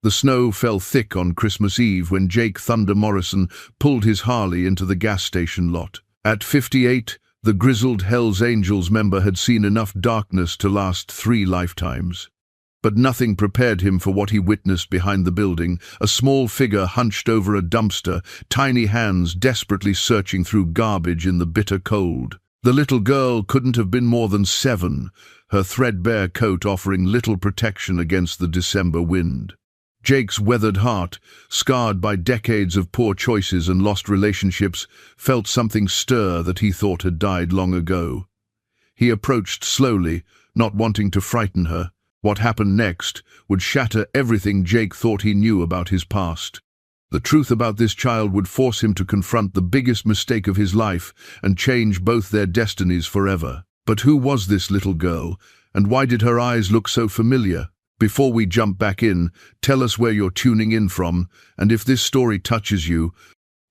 The snow fell thick on Christmas Eve when Jake "Thunder" Morrison pulled his Harley into the gas station lot. At 58, the grizzled Hells Angels member had seen enough darkness to last 3 lifetimes. But nothing prepared him for what he witnessed behind the building, a small figure hunched over a dumpster, tiny hands desperately searching through garbage in the bitter cold. The little girl couldn't have been more than 7, her threadbare coat offering little protection against the December wind. Jake's weathered heart, scarred by decades of poor choices and lost relationships, felt something stir that he thought had died long ago. He approached slowly, not wanting to frighten her. What happened next would shatter everything Jake thought he knew about his past. The truth about this child would force him to confront the biggest mistake of his life and change both their destinies forever. But who was this little girl, and why did her eyes look so familiar? Before we jump back in, tell us where you're tuning in from, and if this story touches you,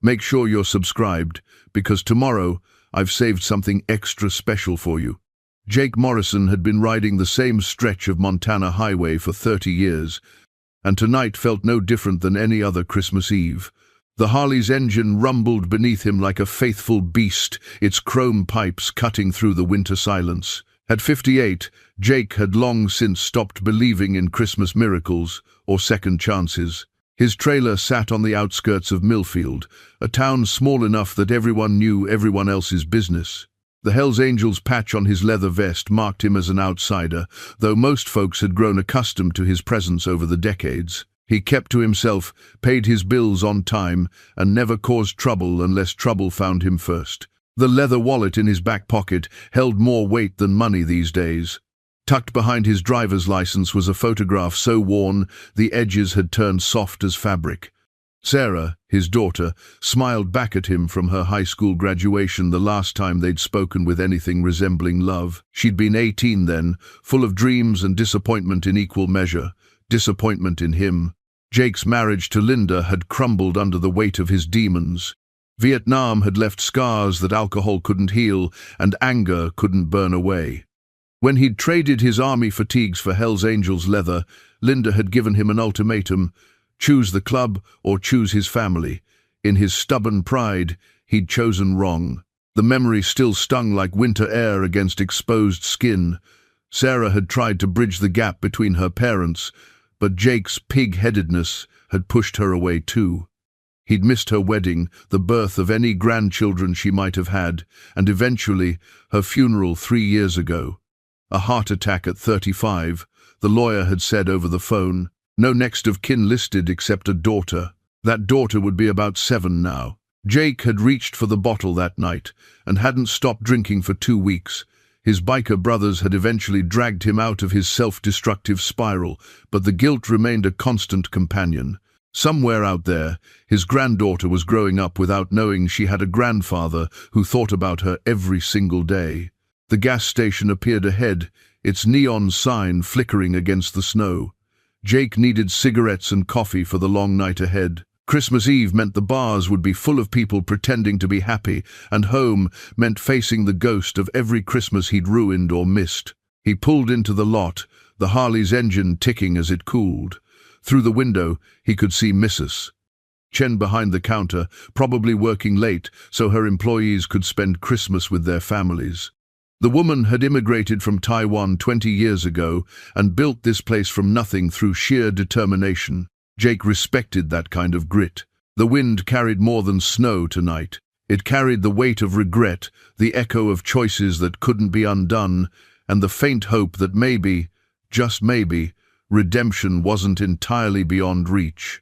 make sure you're subscribed, because tomorrow I've saved something extra special for you. Jake Morrison had been riding the same stretch of Montana highway for 30 years, and tonight felt no different than any other Christmas Eve. The Harley's engine rumbled beneath him like a faithful beast, its chrome pipes cutting through the winter silence. At 58, Jake had long since stopped believing in Christmas miracles or second chances. His trailer sat on the outskirts of Millfield, a town small enough that everyone knew everyone else's business. The Hells Angels patch on his leather vest marked him as an outsider, though most folks had grown accustomed to his presence over the decades. He kept to himself, paid his bills on time, and never caused trouble unless trouble found him first. The leather wallet in his back pocket held more weight than money these days. Tucked behind his driver's license was a photograph so worn the edges had turned soft as fabric. Sarah, his daughter, smiled back at him from her high school graduation, the last time they'd spoken with anything resembling love. She'd been 18 then, full of dreams and disappointment in equal measure. Disappointment in him. Jake's marriage to Linda had crumbled under the weight of his demons. Vietnam had left scars that alcohol couldn't heal and anger couldn't burn away. When he'd traded his army fatigues for Hells Angels leather, Linda had given him an ultimatum: choose the club or choose his family. In his stubborn pride, he'd chosen wrong. The memory still stung like winter air against exposed skin. Sarah had tried to bridge the gap between her parents, but Jake's pig-headedness had pushed her away too. He'd missed her wedding, the birth of any grandchildren she might have had, and eventually her funeral 3 years ago. A heart attack at 35, the lawyer had said over the phone. No next of kin listed except a daughter. That daughter would be about 7 now. Jake had reached for the bottle that night and hadn't stopped drinking for 2 weeks. His biker brothers had eventually dragged him out of his self-destructive spiral, but the guilt remained a constant companion. Somewhere out there, his granddaughter was growing up without knowing she had a grandfather who thought about her every single day. The gas station appeared ahead, its neon sign flickering against the snow. Jake needed cigarettes and coffee for the long night ahead. Christmas Eve meant the bars would be full of people pretending to be happy, and home meant facing the ghost of every Christmas he'd ruined or missed. He pulled into the lot, the Harley's engine ticking as it cooled. Through the window, he could see Mrs. Chen behind the counter, probably working late so her employees could spend Christmas with their families. The woman had immigrated from Taiwan 20 years ago and built this place from nothing through sheer determination. Jake respected that kind of grit. The wind carried more than snow tonight. It carried the weight of regret, the echo of choices that couldn't be undone, and the faint hope that maybe, just maybe, redemption wasn't entirely beyond reach.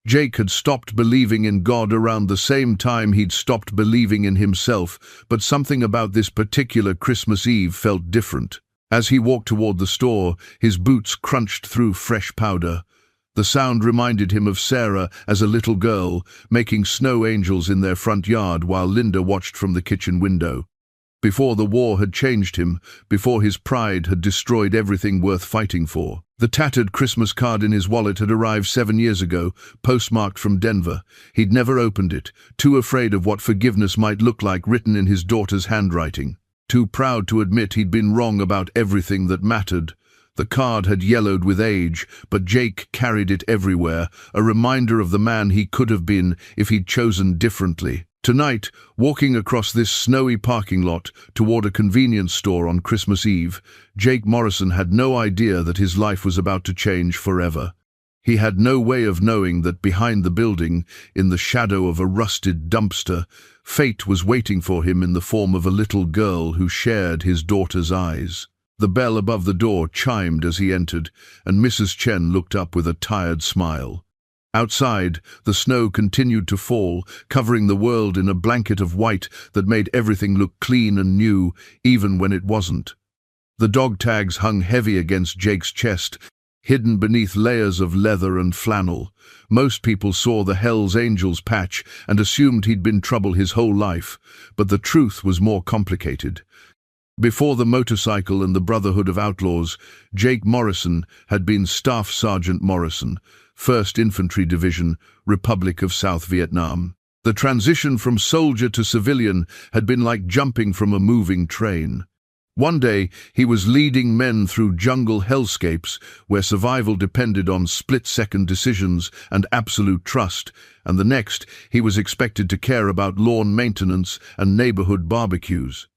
Jake had stopped believing in God around the same time he'd stopped believing in himself, but something about this particular Christmas Eve felt different. As he walked toward the store, his boots crunched through fresh powder. The sound reminded him of Sarah as a little girl, making snow angels in their front yard while Linda watched from the kitchen window. Before the war had changed him, before his pride had destroyed everything worth fighting for. The tattered Christmas card in his wallet had arrived 7 years ago, postmarked from Denver. He'd never opened it, too afraid of what forgiveness might look like written in his daughter's handwriting. Too proud to admit he'd been wrong about everything that mattered. The card had yellowed with age, but Jake carried it everywhere, a reminder of the man he could have been if he'd chosen differently. Tonight, walking across this snowy parking lot toward a convenience store on Christmas Eve, Jake Morrison had no idea that his life was about to change forever. He had no way of knowing that behind the building, in the shadow of a rusted dumpster, fate was waiting for him in the form of a little girl who shared his daughter's eyes. The bell above the door chimed as he entered, and Mrs. Chen looked up with a tired smile. Outside, the snow continued to fall, covering the world in a blanket of white that made everything look clean and new, even when it wasn't. The dog tags hung heavy against Jake's chest, hidden beneath layers of leather and flannel. Most people saw the Hells Angels patch and assumed he'd been trouble his whole life, but the truth was more complicated. Before the motorcycle and the Brotherhood of Outlaws, Jake Morrison had been Staff Sergeant Morrison, 1st Infantry Division, Republic of South Vietnam. The transition from soldier to civilian had been like jumping from a moving train. One day, he was leading men through jungle hellscapes where survival depended on split-second decisions and absolute trust, and the next, he was expected to care about lawn maintenance and neighborhood barbecues.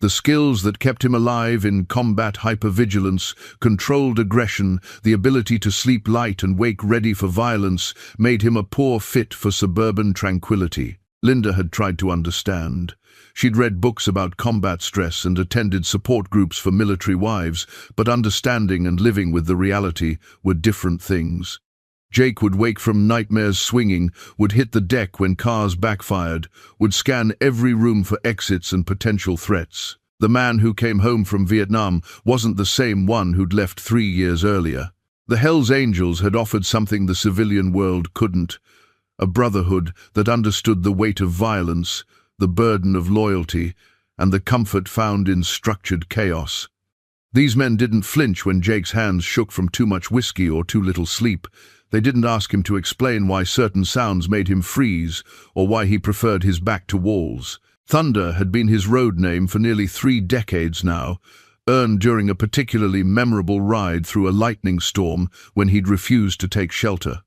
The skills that kept him alive in combat hypervigilance, controlled aggression, the ability to sleep light and wake ready for violence, made him a poor fit for suburban tranquility. Linda had tried to understand. She'd read books about combat stress and attended support groups for military wives, but understanding and living with the reality were different things. Jake would wake from nightmares swinging, would hit the deck when cars backfired, would scan every room for exits and potential threats. The man who came home from Vietnam wasn't the same one who'd left 3 years earlier. The Hells Angels had offered something the civilian world couldn't, a brotherhood that understood the weight of violence, the burden of loyalty, and the comfort found in structured chaos. These men didn't flinch when Jake's hands shook from too much whiskey or too little sleep. They didn't ask him to explain why certain sounds made him freeze or why he preferred his back to walls. Thunder had been his road name for nearly 3 decades now, earned during a particularly memorable ride through a lightning storm when he'd refused to take shelter.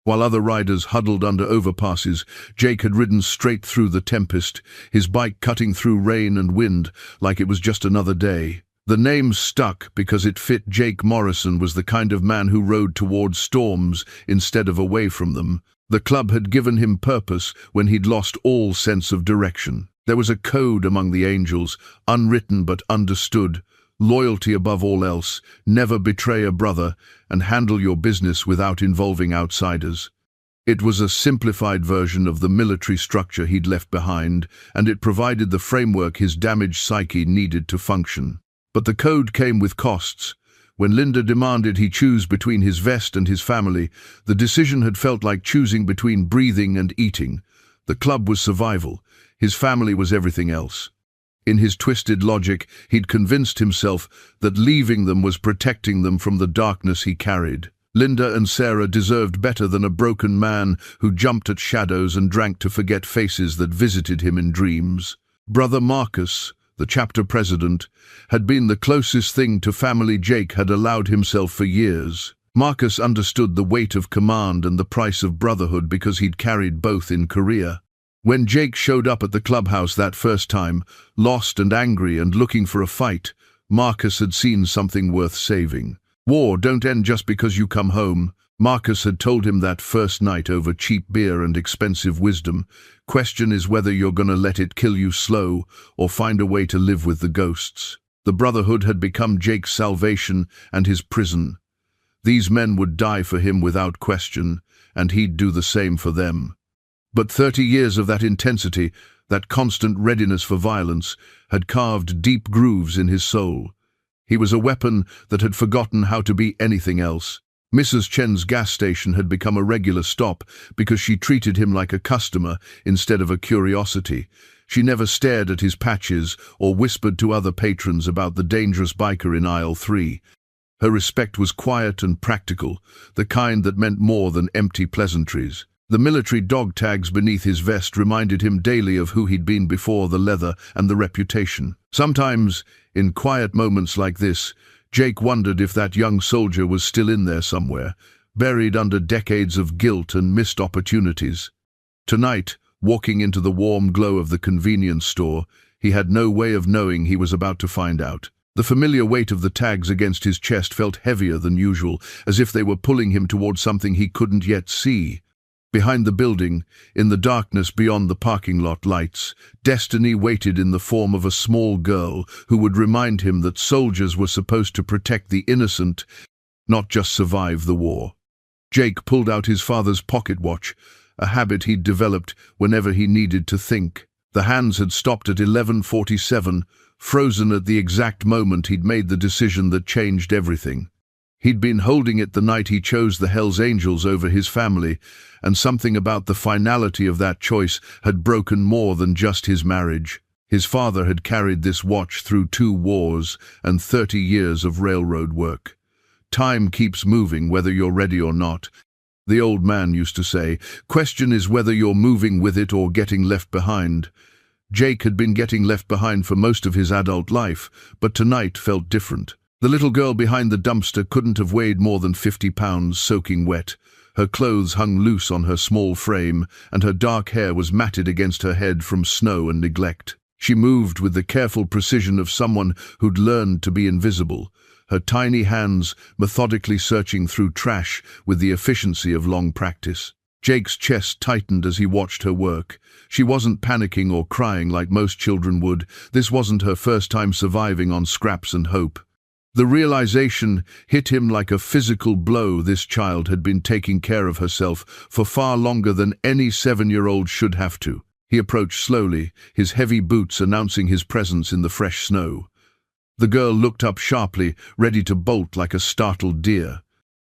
While other riders huddled under overpasses, Jake had ridden straight through the tempest, his bike cutting through rain and wind like it was just another day. The name stuck because it fit. Jake Morrison was the kind of man who rode towards storms instead of away from them. The club had given him purpose when he'd lost all sense of direction. There was a code among the Angels, unwritten but understood. Loyalty above all else, never betray a brother, and handle your business without involving outsiders. It was a simplified version of the military structure he'd left behind, and it provided the framework his damaged psyche needed to function. But the code came with costs. When Linda demanded he choose between his vest and his family, the decision had felt like choosing between breathing and eating. The club was survival. His family was everything else. In his twisted logic, he'd convinced himself that leaving them was protecting them from the darkness he carried. Linda and Sarah deserved better than a broken man who jumped at shadows and drank to forget faces that visited him in dreams. Brother Marcus, the chapter president, had been the closest thing to family Jake had allowed himself for years. Marcus understood the weight of command and the price of brotherhood because he'd carried both in Korea. When Jake showed up at the clubhouse that first time, lost and angry and looking for a fight, Marcus had seen something worth saving. War don't end just because you come home. Marcus had told him that first night over cheap beer and expensive wisdom. Question is whether you're gonna let it kill you slow or find a way to live with the ghosts. The Brotherhood had become Jake's salvation and his prison. These men would die for him without question, and he'd do the same for them. But 30 years of that intensity, that constant readiness for violence, had carved deep grooves in his soul. He was a weapon that had forgotten how to be anything else. Mrs. Chen's gas station had become a regular stop because she treated him like a customer instead of a curiosity. She never stared at his patches or whispered to other patrons about the dangerous biker in aisle 3. Her respect was quiet and practical, the kind that meant more than empty pleasantries. The military dog tags beneath his vest reminded him daily of who he'd been before the leather and the reputation. Sometimes, in quiet moments like this, Jake wondered if that young soldier was still in there somewhere, buried under decades of guilt and missed opportunities. Tonight, walking into the warm glow of the convenience store, he had no way of knowing he was about to find out. The familiar weight of the tags against his chest felt heavier than usual, as if they were pulling him toward something he couldn't yet see. Behind the building, in the darkness beyond the parking lot lights, destiny waited in the form of a small girl who would remind him that soldiers were supposed to protect the innocent, not just survive the war. Jake pulled out his father's pocket watch, a habit he'd developed whenever he needed to think. The hands had stopped at 11:47, frozen at the exact moment he'd made the decision that changed everything. He'd been holding it the night he chose the Hells Angels over his family, and something about the finality of that choice had broken more than just his marriage. His father had carried this watch through 2 wars and 30 years of railroad work. Time keeps moving whether you're ready or not. The old man used to say, question is whether you're moving with it or getting left behind. Jake had been getting left behind for most of his adult life, but tonight felt different. The little girl behind the dumpster couldn't have weighed more than 50 pounds, soaking wet. Her clothes hung loose on her small frame, and her dark hair was matted against her head from snow and neglect. She moved with the careful precision of someone who'd learned to be invisible, her tiny hands methodically searching through trash with the efficiency of long practice. Jake's chest tightened as he watched her work. She wasn't panicking or crying like most children would. This wasn't her first time surviving on scraps and hope. The realization hit him like a physical blow. This child had been taking care of herself for far longer than any 7-year-old should have to. He approached slowly, his heavy boots announcing his presence in the fresh snow. The girl looked up sharply, ready to bolt like a startled deer.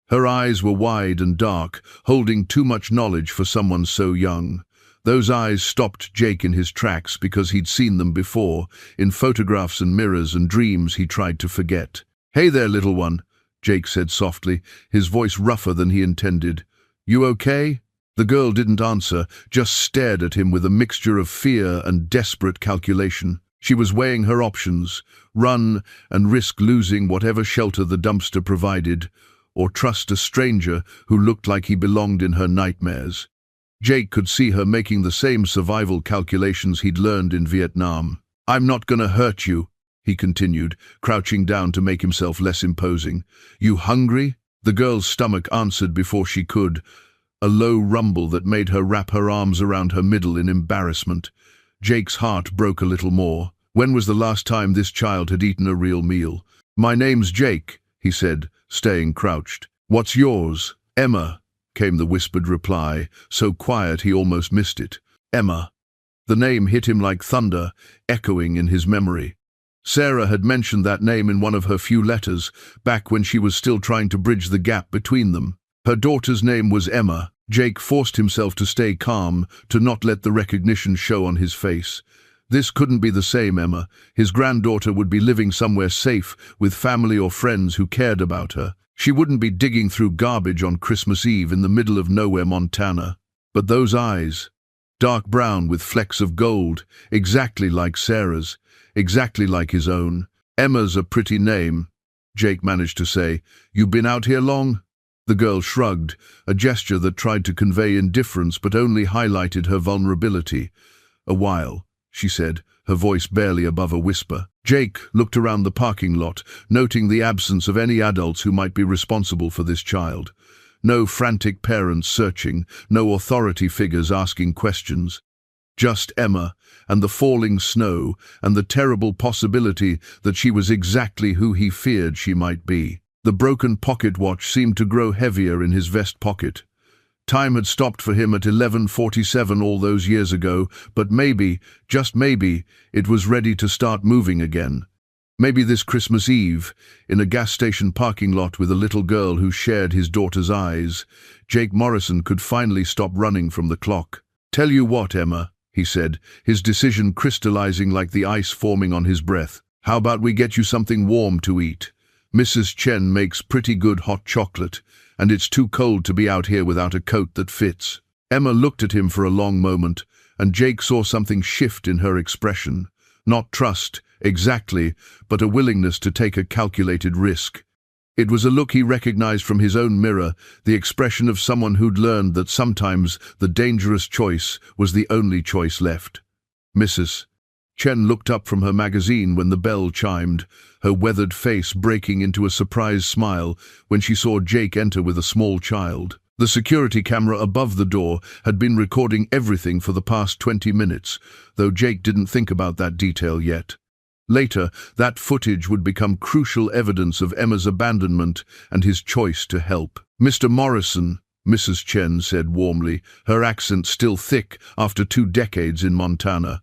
Her eyes were wide and dark, holding too much knowledge for someone so young. Those eyes stopped Jake in his tracks because he'd seen them before, in photographs and mirrors and dreams he tried to forget. "Hey there, little one," Jake said softly, his voice rougher than he intended. "You okay?" The girl didn't answer, just stared at him with a mixture of fear and desperate calculation. She was weighing her options, run and risk losing whatever shelter the dumpster provided, or trust a stranger who looked like he belonged in her nightmares. Jake could see her making the same survival calculations he'd learned in Vietnam. "I'm not gonna hurt you," he continued, crouching down to make himself less imposing. "You hungry?" The girl's stomach answered before she could, a low rumble that made her wrap her arms around her middle in embarrassment. Jake's heart broke a little more. When was the last time this child had eaten a real meal? "My name's Jake," he said, staying crouched. "What's yours?" "Emma," came the whispered reply, so quiet he almost missed it. Emma. The name hit him like thunder, echoing in his memory. Sarah had mentioned that name in one of her few letters, back when she was still trying to bridge the gap between them. Her daughter's name was Emma. Jake forced himself to stay calm, to not let the recognition show on his face. This couldn't be the same Emma. His granddaughter would be living somewhere safe, with family or friends who cared about her. She wouldn't be digging through garbage on Christmas Eve in the middle of nowhere, Montana. But those eyes, dark brown with flecks of gold, exactly like Sarah's, exactly like his own. "Emma's a pretty name," Jake managed to say. "You been out here long?" The girl shrugged, a gesture that tried to convey indifference but only highlighted her vulnerability. "A while," she said, her voice barely above a whisper. Jake looked around the parking lot, noting the absence of any adults who might be responsible for this child. No frantic parents searching, no authority figures asking questions. Just Emma, and the falling snow, and the terrible possibility that she was exactly who he feared she might be. The broken pocket watch seemed to grow heavier in his vest pocket. Time had stopped for him at 11:47 all those years ago, but maybe, just maybe, it was ready to start moving again. Maybe this Christmas Eve, in a gas station parking lot with a little girl who shared his daughter's eyes, Jake Morrison could finally stop running from the clock. "Tell you what, Emma," he said, his decision crystallizing like the ice forming on his breath. "How about we get you something warm to eat? Mrs. Chen makes pretty good hot chocolate, and it's too cold to be out here without a coat that fits." Emma looked at him for a long moment, and Jake saw something shift in her expression. Not trust, Exactly, but a willingness to take a calculated risk. It was a look he recognized from his own mirror, the expression of someone who'd learned that sometimes the dangerous choice was the only choice left. Mrs. Chen looked up from her magazine when the bell chimed, her weathered face breaking into a surprised smile when she saw Jake enter with a small child. The security camera above the door had been recording everything for the past 20 minutes, though Jake didn't think about that detail yet. Later, that footage would become crucial evidence of Emma's abandonment and his choice to help. "Mr. Morrison," Mrs. Chen said warmly, her accent still thick after 2 decades in Montana.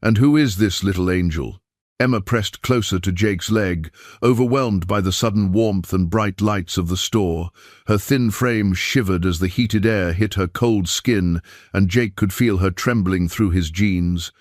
"And who is this little angel?" Emma pressed closer to Jake's leg, overwhelmed by the sudden warmth and bright lights of the store. Her thin frame shivered as the heated air hit her cold skin, and Jake could feel her trembling through his jeans.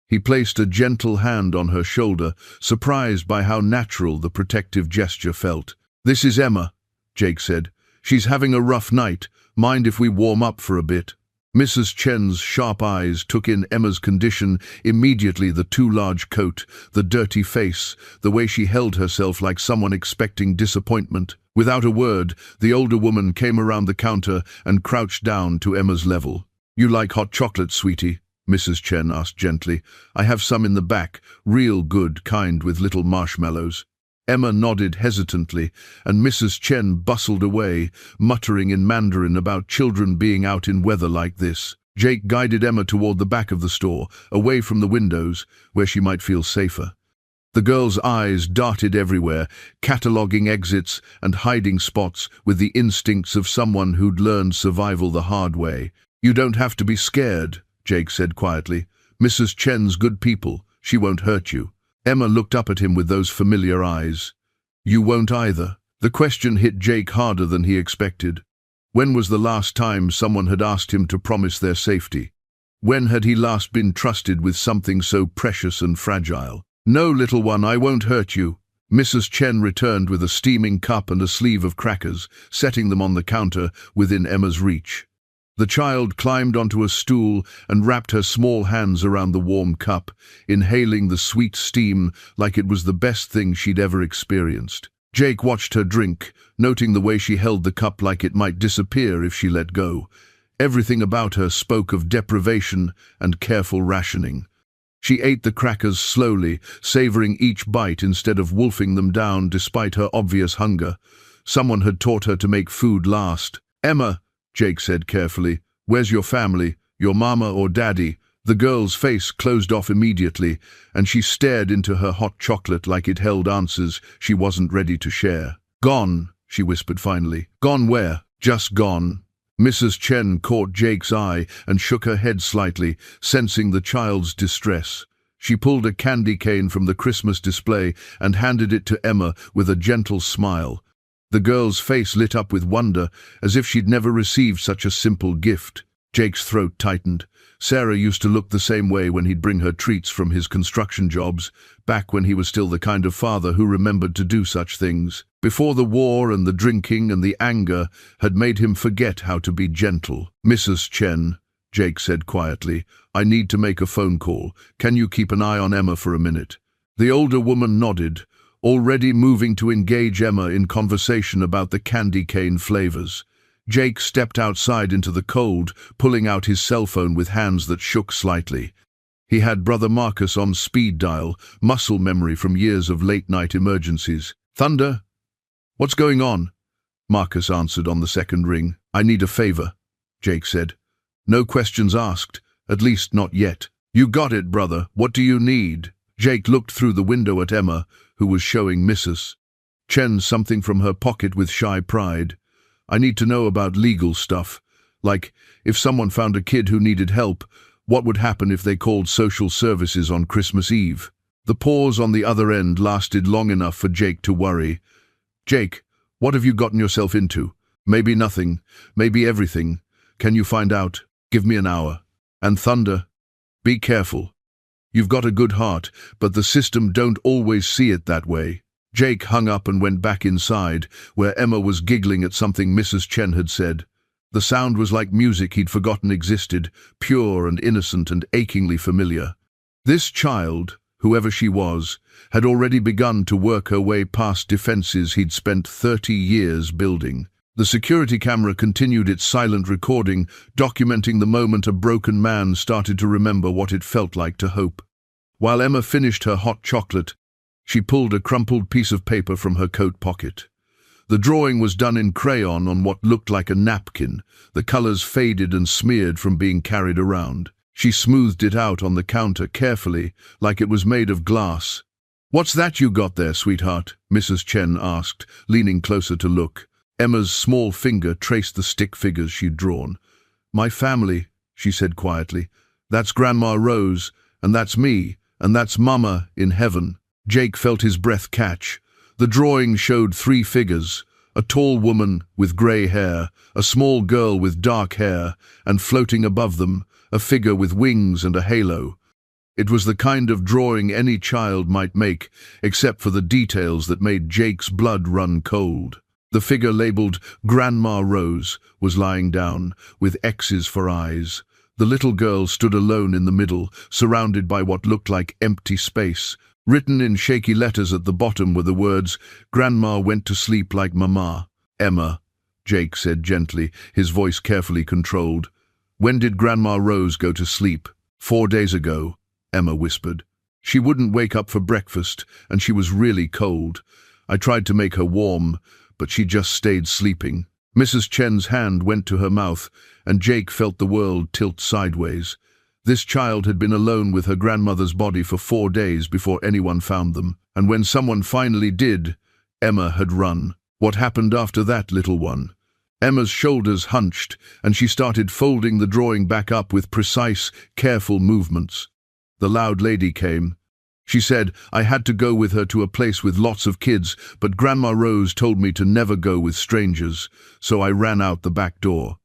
He placed a gentle hand on her shoulder, surprised by how natural the protective gesture felt. "This is Emma," Jake said. "She's having a rough night. Mind if we warm up for a bit?" Mrs. Chen's sharp eyes took in Emma's condition immediately: the too large coat, the dirty face, the way she held herself like someone expecting disappointment. Without a word, the older woman came around the counter and crouched down to Emma's level. "You like hot chocolate, sweetie?" Mrs. Chen asked gently. "I have some in the back, real good kind with little marshmallows." Emma nodded hesitantly, and Mrs. Chen bustled away, muttering in Mandarin about children being out in weather like this. Jake guided Emma toward the back of the store, away from the windows, where she might feel safer. The girl's eyes darted everywhere, cataloging exits and hiding spots with the instincts of someone who'd learned survival the hard way. "You don't have to be scared," Jake said quietly. "Mrs. Chen's good people. She won't hurt you." Emma looked up at him with those familiar eyes. "You won't either?" The question hit Jake harder than he expected. When was the last time someone had asked him to promise their safety? When had he last been trusted with something so precious and fragile? "No, little one, I won't hurt you." Mrs. Chen returned with a steaming cup and a sleeve of crackers, setting them on the counter within Emma's reach. The child climbed onto a stool and wrapped her small hands around the warm cup, inhaling the sweet steam like it was the best thing she'd ever experienced. Jake watched her drink, noting the way she held the cup like it might disappear if she let go. Everything about her spoke of deprivation and careful rationing. She ate the crackers slowly, savoring each bite instead of wolfing them down despite her obvious hunger. Someone had taught her to make food last. "Emma," Jake said carefully, "where's your family? Your mama or daddy?" The girl's face closed off immediately, and she stared into her hot chocolate like it held answers she wasn't ready to share. "Gone," she whispered finally. "Gone where?" "Just gone." Mrs. Chen caught Jake's eye and shook her head slightly, sensing the child's distress. She pulled a candy cane from the Christmas display and handed it to Emma with a gentle smile. The girl's face lit up with wonder, as if she'd never received such a simple gift. Jake's throat tightened. Sarah used to look the same way when he'd bring her treats from his construction jobs, back when he was still the kind of father who remembered to do such things. Before the war and the drinking and the anger had made him forget how to be gentle. "Mrs. Chen," Jake said quietly, "I need to make a phone call. Can you keep an eye on Emma for a minute?" The older woman nodded, already moving to engage Emma in conversation about the candy cane flavors. Jake stepped outside into the cold, pulling out his cell phone with hands that shook slightly. He had Brother Marcus on speed dial, muscle memory from years of late-night emergencies. "Thunder? What's going on?" Marcus answered on the second ring. "I need a favor," Jake said. "No questions asked, at least not yet." "You got it, brother. What do you need?" Jake looked through the window at Emma, who was showing Mrs. Chen something from her pocket with shy pride. "I need to know about legal stuff. Like, if someone found a kid who needed help, what would happen if they called social services on Christmas Eve?" The pause on the other end lasted long enough for Jake to worry. "Jake, what have you gotten yourself into? Maybe nothing, maybe everything. Can you find out? Give me an hour. And Thunder, be careful. You've got a good heart, but the system don't always see it that way." Jake hung up and went back inside, where Emma was giggling at something Mrs. Chen had said. The sound was like music he'd forgotten existed, pure and innocent and achingly familiar. This child, whoever she was, had already begun to work her way past defenses he'd spent 30 years building. The security camera continued its silent recording, documenting the moment a broken man started to remember what it felt like to hope. While Emma finished her hot chocolate, she pulled a crumpled piece of paper from her coat pocket. The drawing was done in crayon on what looked like a napkin, the colors faded and smeared from being carried around. She smoothed it out on the counter carefully, like it was made of glass. "What's that you got there, sweetheart?" Mrs. Chen asked, leaning closer to look. Emma's small finger traced the stick figures she'd drawn. "My family," she said quietly. "That's Grandma Rose, and that's me, and that's Mama in heaven." Jake felt his breath catch. The drawing showed 3 figures, a tall woman with grey hair, a small girl with dark hair, and floating above them, a figure with wings and a halo. It was the kind of drawing any child might make, except for the details that made Jake's blood run cold. The figure labeled Grandma Rose was lying down, with X's for eyes. The little girl stood alone in the middle, surrounded by what looked like empty space. Written in shaky letters at the bottom were the words, "Grandma went to sleep like Mama." "Emma," Jake said gently, his voice carefully controlled. "When did Grandma Rose go to sleep?" 4 days ago, Emma whispered. "She wouldn't wake up for breakfast, and she was really cold. I tried to make her warm, but she just stayed sleeping." Mrs. Chen's hand went to her mouth, and Jake felt the world tilt sideways. This child had been alone with her grandmother's body for 4 days before anyone found them, and when someone finally did, Emma had run. What happened after that, little one? Emma's shoulders hunched, and she started folding the drawing back up with precise, careful movements. The loud lady came. She said, "I had to go with her to a place with lots of kids, but Grandma Rose told me to never go with strangers, so I ran out the back door."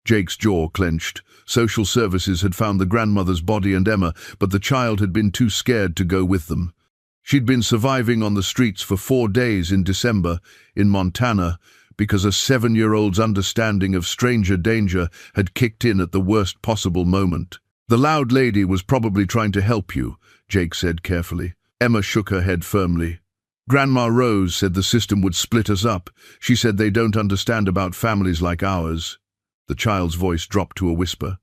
Jake's jaw clenched. Social services had found the grandmother's body and Emma, but the child had been too scared to go with them. She'd been surviving on the streets for 4 days in December, in Montana, because a 7-year-old's understanding of stranger danger had kicked in at the worst possible moment. "The loud lady was probably trying to help you," Jake said carefully. Emma shook her head firmly. "Grandma Rose said the system would split us up. She said they don't understand about families like ours." The child's voice dropped to a whisper.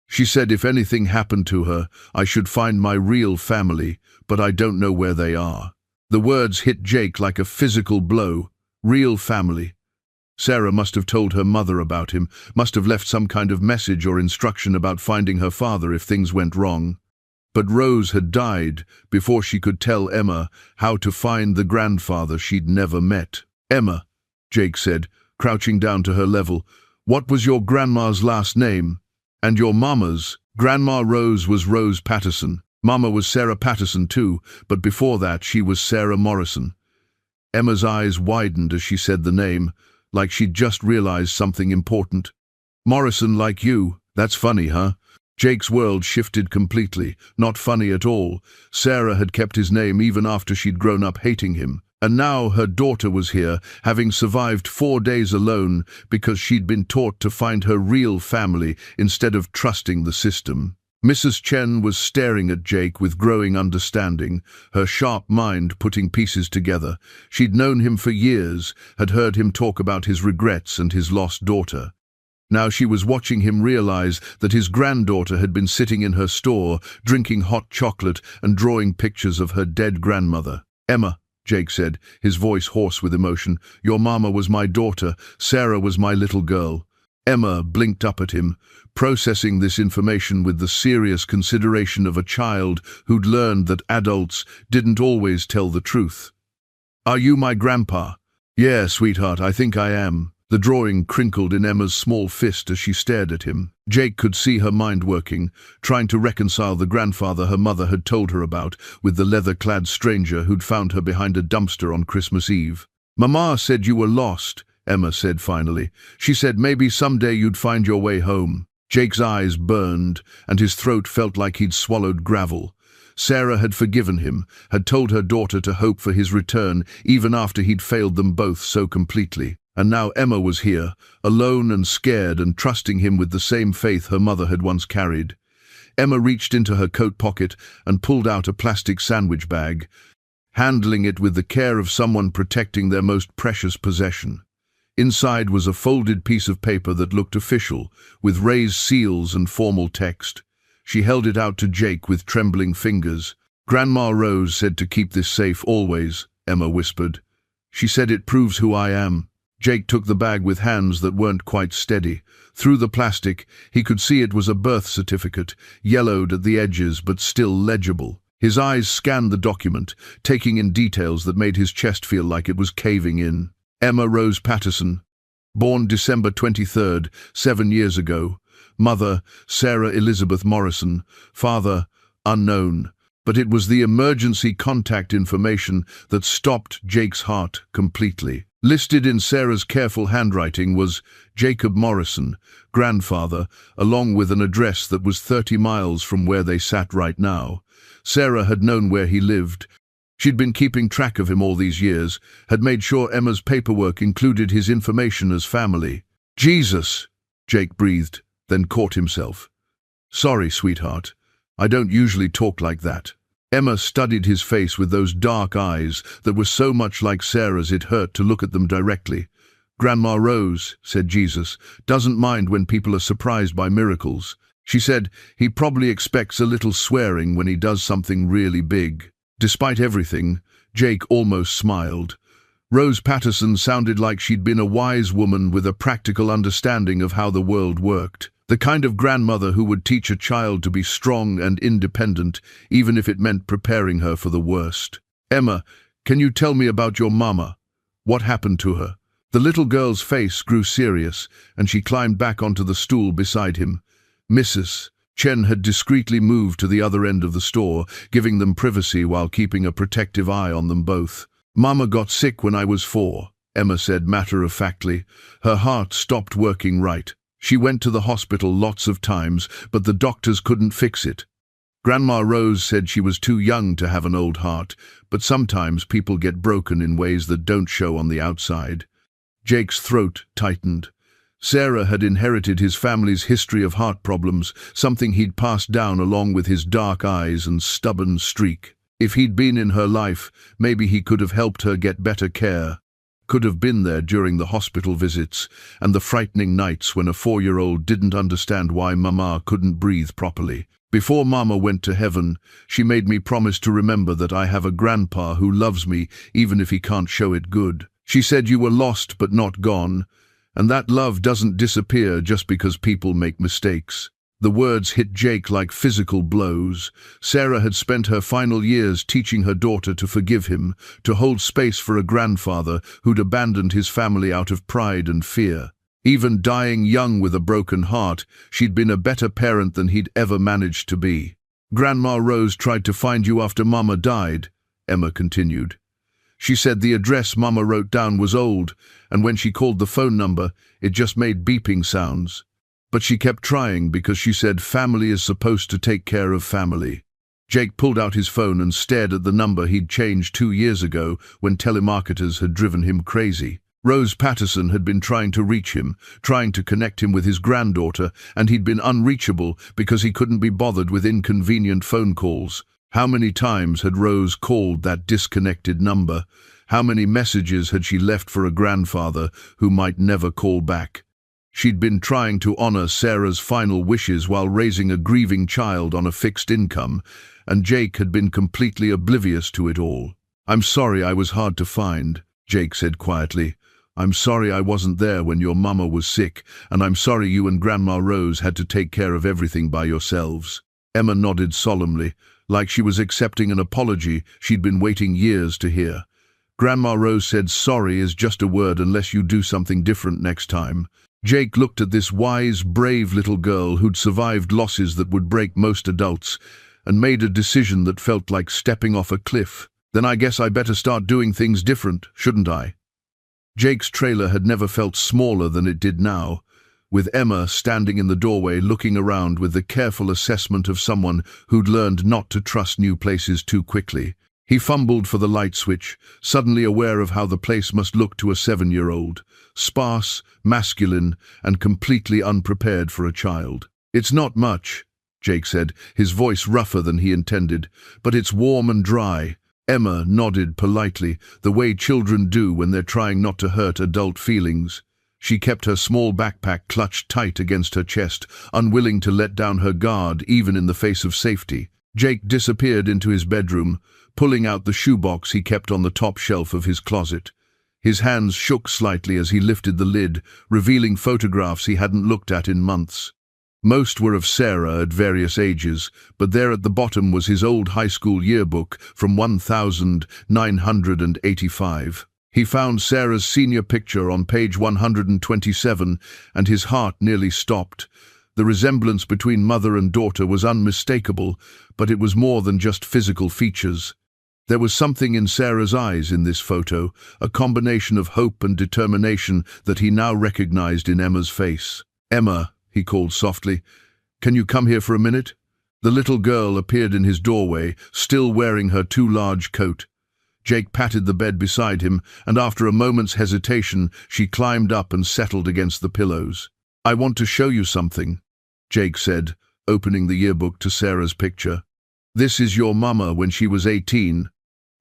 "She said if anything happened to her, I should find my real family, but I don't know where they are." The words hit Jake like a physical blow. Real family. Sarah must have told her mother about him, must have left some kind of message or instruction about finding her father if things went wrong. But Rose had died before she could tell Emma how to find the grandfather she'd never met. "Emma," Jake said, crouching down to her level, "what was your grandma's last name? And your mama's?" "Grandma Rose was Rose Patterson. Mama was Sarah Patterson too, but before that she was Sarah Morrison." Emma's eyes widened as she said the name, like she'd just realized something important. "Morrison like you. That's funny, huh?" Jake's world shifted completely. Not funny at all. Sarah had kept his name even after she'd grown up hating him. And now her daughter was here, having survived 4 days alone because she'd been taught to find her real family instead of trusting the system. Mrs. Chen was staring at Jake with growing understanding, her sharp mind putting pieces together. She'd known him for years, had heard him talk about his regrets and his lost daughter. Now she was watching him realize that his granddaughter had been sitting in her store, drinking hot chocolate and drawing pictures of her dead grandmother. "Emma," Jake said, his voice hoarse with emotion, "your mama was my daughter, Sarah was my little girl." Emma blinked up at him, processing this information with the serious consideration of a child who'd learned that adults didn't always tell the truth. "Are you my grandpa?" "Yeah, sweetheart, I think I am." The drawing crinkled in Emma's small fist as she stared at him. Jake could see her mind working, trying to reconcile the grandfather her mother had told her about with the leather-clad stranger who'd found her behind a dumpster on Christmas Eve. "Mama said you were lost," Emma said finally. "She said maybe someday you'd find your way home." Jake's eyes burned, and his throat felt like he'd swallowed gravel. Sarah had forgiven him, had told her daughter to hope for his return even after he'd failed them both so completely. And now Emma was here, alone and scared and trusting him with the same faith her mother had once carried. Emma reached into her coat pocket and pulled out a plastic sandwich bag, handling it with the care of someone protecting their most precious possession. Inside was a folded piece of paper that looked official, with raised seals and formal text. She held it out to Jake with trembling fingers. "Grandma Rose said to keep this safe always," Emma whispered. "She said it proves who I am." Jake took the bag with hands that weren't quite steady. Through the plastic, he could see it was a birth certificate, yellowed at the edges but still legible. His eyes scanned the document, taking in details that made his chest feel like it was caving in. Emma Rose Patterson, born December 23rd, 7 years ago. Mother, Sarah Elizabeth Morrison. Father, unknown. But it was the emergency contact information that stopped Jake's heart completely. Listed in Sarah's careful handwriting was Jacob Morrison, grandfather, along with an address that was 30 miles from where they sat right now. Sarah had known where he lived. She'd been keeping track of him all these years, had made sure Emma's paperwork included his information as family. "Jesus," Jake breathed, then caught himself. "Sorry, sweetheart. I don't usually talk like that." Emma studied his face with those dark eyes that were so much like Sarah's it hurt to look at them directly. "Grandma Rose," said Jesus, "doesn't mind when people are surprised by miracles." She said, "He probably expects a little swearing when he does something really big." Despite everything, Jake almost smiled. Rose Patterson sounded like she'd been a wise woman with a practical understanding of how the world worked. The kind of grandmother who would teach a child to be strong and independent, even if it meant preparing her for the worst. "Emma, can you tell me about your mama? What happened to her?" The little girl's face grew serious, and she climbed back onto the stool beside him. Mrs. Chen had discreetly moved to the other end of the store, giving them privacy while keeping a protective eye on them both. "Mama got sick when I was 4, Emma said matter-of-factly. Her heart stopped working right. She went to the hospital lots of times, but the doctors couldn't fix it. Grandma Rose said she was too young to have an old heart, but sometimes people get broken in ways that don't show on the outside." Jake's throat tightened. Sarah had inherited his family's history of heart problems, something he'd passed down along with his dark eyes and stubborn streak. If he'd been in her life, maybe he could have helped her get better care. Could have been there during the hospital visits and the frightening nights when a 4-year-old didn't understand why Mama couldn't breathe properly. "Before Mama went to heaven, she made me promise to remember that I have a grandpa who loves me even if he can't show it good. She said you were lost but not gone, and that love doesn't disappear just because people make mistakes." The words hit Jake like physical blows. Sarah had spent her final years teaching her daughter to forgive him, to hold space for a grandfather who'd abandoned his family out of pride and fear. Even dying young with a broken heart, she'd been a better parent than he'd ever managed to be. "Grandma Rose tried to find you after Mama died," Emma continued. "She said the address Mama wrote down was old, and when she called the phone number, it just made beeping sounds. But she kept trying because she said family is supposed to take care of family." Jake pulled out his phone and stared at the number he'd changed 2 years ago when telemarketers had driven him crazy. Rose Patterson had been trying to reach him, trying to connect him with his granddaughter, and he'd been unreachable because he couldn't be bothered with inconvenient phone calls. How many times had Rose called that disconnected number? How many messages had she left for a grandfather who might never call back? She'd been trying to honor Sarah's final wishes while raising a grieving child on a fixed income, and Jake had been completely oblivious to it all. "I'm sorry I was hard to find," Jake said quietly. "I'm sorry I wasn't there when your mama was sick, and I'm sorry you and Grandma Rose had to take care of everything by yourselves." Emma nodded solemnly, like she was accepting an apology she'd been waiting years to hear. "Grandma Rose said sorry is just a word unless you do something different next time." Jake looked at this wise, brave little girl who'd survived losses that would break most adults and made a decision that felt like stepping off a cliff. "Then I guess I better start doing things different, shouldn't I?" Jake's trailer had never felt smaller than it did now, with Emma standing in the doorway looking around with the careful assessment of someone who'd learned not to trust new places too quickly. He fumbled for the light switch, suddenly aware of how the place must look to a 7-year-old. Sparse, masculine, and completely unprepared for a child. "It's not much," Jake said, his voice rougher than he intended. "But it's warm and dry." Emma nodded politely, the way children do when they're trying not to hurt adult feelings. She kept her small backpack clutched tight against her chest, unwilling to let down her guard even in the face of safety. Jake disappeared into his bedroom, pulling out the shoebox he kept on the top shelf of his closet. His hands shook slightly as he lifted the lid, revealing photographs he hadn't looked at in months. Most were of Sarah at various ages, but there at the bottom was his old high school yearbook from 1985. He found Sarah's senior picture on page 127, and his heart nearly stopped. The resemblance between mother and daughter was unmistakable, but it was more than just physical features. There was something in Sarah's eyes in this photo, a combination of hope and determination that he now recognized in Emma's face. "Emma," he called softly, "can you come here for a minute?" The little girl appeared in his doorway, still wearing her too large coat. Jake patted the bed beside him, and after a moment's hesitation, she climbed up and settled against the pillows. "I want to show you something," Jake said, opening the yearbook to Sarah's picture. "This is your mama when she was 18,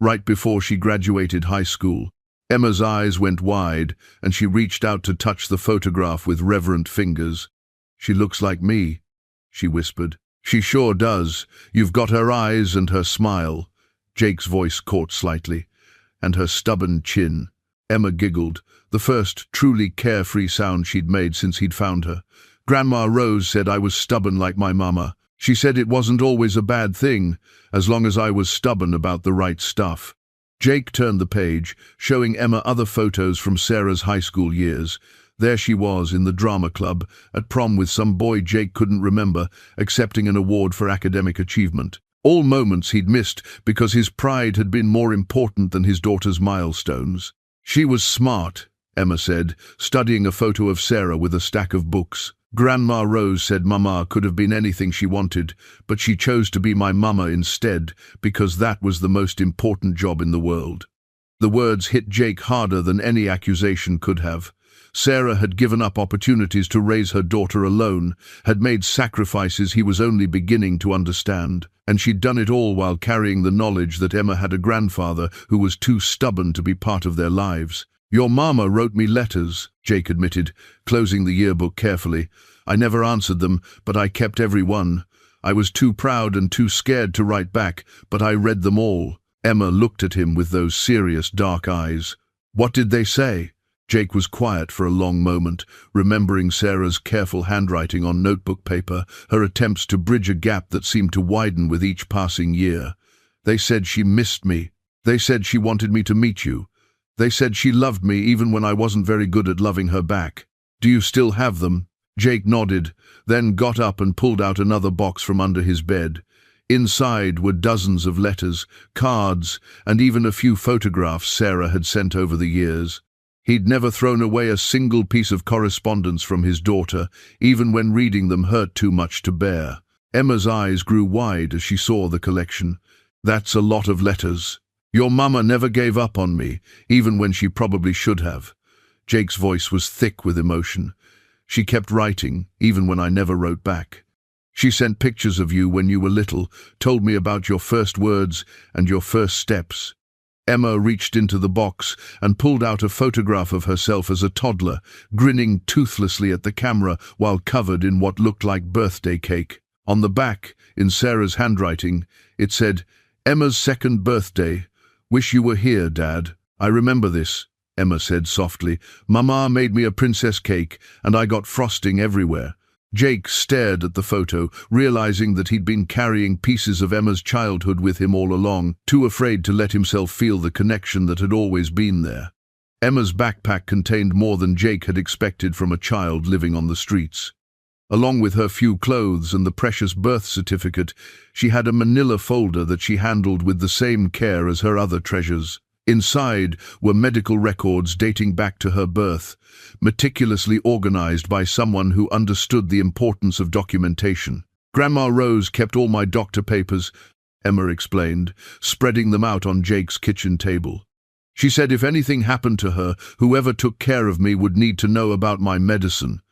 right before she graduated high school." Emma's eyes went wide, and she reached out to touch the photograph with reverent fingers. "She looks like me," she whispered. "She sure does. You've got her eyes and her smile." Jake's voice caught slightly, "and her stubborn chin." Emma giggled, the first truly carefree sound she'd made since he'd found her. "Grandma Rose said I was stubborn like my mama. She said it wasn't always a bad thing, as long as I was stubborn about the right stuff." Jake turned the page, showing Emma other photos from Sarah's high school years. There she was in the drama club, at prom with some boy Jake couldn't remember, accepting an award for academic achievement. All moments he'd missed because his pride had been more important than his daughter's milestones. "She was smart," Emma said, studying a photo of Sarah with a stack of books. "Grandma Rose said Mama could have been anything she wanted, but she chose to be my mama instead, because that was the most important job in the world." The words hit Jake harder than any accusation could have. Sarah had given up opportunities to raise her daughter alone, had made sacrifices he was only beginning to understand, and she'd done it all while carrying the knowledge that Emma had a grandfather who was too stubborn to be part of their lives. "Your mama wrote me letters," Jake admitted, closing the yearbook carefully. "I never answered them, but I kept every one. I was too proud and too scared to write back, but I read them all." Emma looked at him with those serious dark eyes. "What did they say?" Jake was quiet for a long moment, remembering Sarah's careful handwriting on notebook paper, her attempts to bridge a gap that seemed to widen with each passing year. "They said she missed me. They said she wanted me to meet you. They said she loved me even when I wasn't very good at loving her back. Do you still have them?" Jake nodded, then got up and pulled out another box from under his bed. Inside were dozens of letters, cards, and even a few photographs Sarah had sent over the years. He'd never thrown away a single piece of correspondence from his daughter, even when reading them hurt too much to bear. Emma's eyes grew wide as she saw the collection. "That's a lot of letters. Your mama never gave up on me, even when she probably should have." Jake's voice was thick with emotion. "She kept writing, even when I never wrote back. She sent pictures of you when you were little, told me about your first words and your first steps." Emma reached into the box and pulled out a photograph of herself as a toddler, grinning toothlessly at the camera while covered in what looked like birthday cake. On the back, in Sarah's handwriting, it said, "Emma's second birthday. Wish you were here, Dad." "I remember this," Emma said softly. "Mama made me a princess cake, and I got frosting everywhere." Jake stared at the photo, realizing that he'd been carrying pieces of Emma's childhood with him all along, too afraid to let himself feel the connection that had always been there. Emma's backpack contained more than Jake had expected from a child living on the streets. Along with her few clothes and the precious birth certificate, she had a manila folder that she handled with the same care as her other treasures. Inside were medical records dating back to her birth, meticulously organized by someone who understood the importance of documentation. "Grandma Rose kept all my doctor papers," Emma explained, spreading them out on Jake's kitchen table. "She said if anything happened to her, whoever took care of me would need to know about my medicine."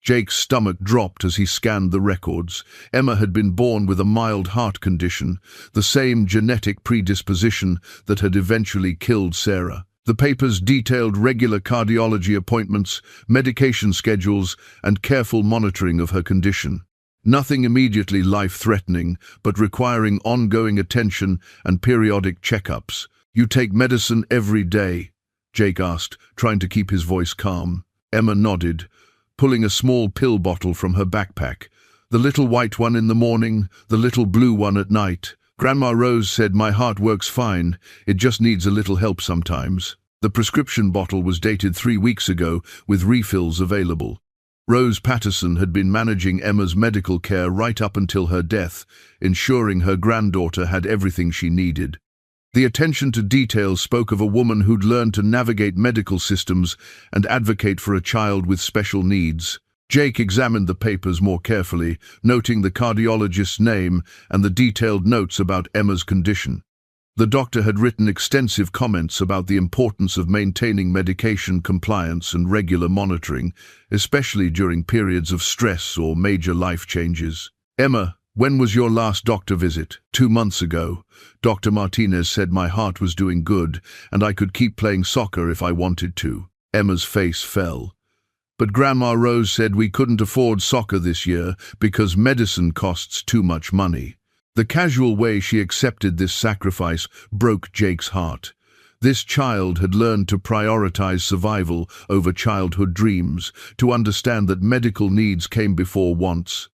Jake's stomach dropped as he scanned the records. Emma had been born with a mild heart condition, the same genetic predisposition that had eventually killed Sarah. The papers detailed regular cardiology appointments, medication schedules, and careful monitoring of her condition. Nothing immediately life-threatening, but requiring ongoing attention and periodic checkups. "You take medicine every day?" Jake asked, trying to keep his voice calm. Emma nodded, pulling a small pill bottle from her backpack. "The little white one in the morning, the little blue one at night. Grandma Rose said my heart works fine, it just needs a little help sometimes." The prescription bottle was dated 3 weeks ago, with refills available. Rose Patterson had been managing Emma's medical care right up until her death, ensuring her granddaughter had everything she needed. The attention to detail spoke of a woman who'd learned to navigate medical systems and advocate for a child with special needs. Jake examined the papers more carefully, noting the cardiologist's name and the detailed notes about Emma's condition. The doctor had written extensive comments about the importance of maintaining medication compliance and regular monitoring, especially during periods of stress or major life changes. "Emma, when was your last doctor visit?" 2 months ago. Dr. Martinez said my heart was doing good and I could keep playing soccer if I wanted to." Emma's face fell. "But Grandma Rose said we couldn't afford soccer this year because medicine costs too much money." The casual way she accepted this sacrifice broke Jake's heart. This child had learned to prioritize survival over childhood dreams, to understand that medical needs came before wants.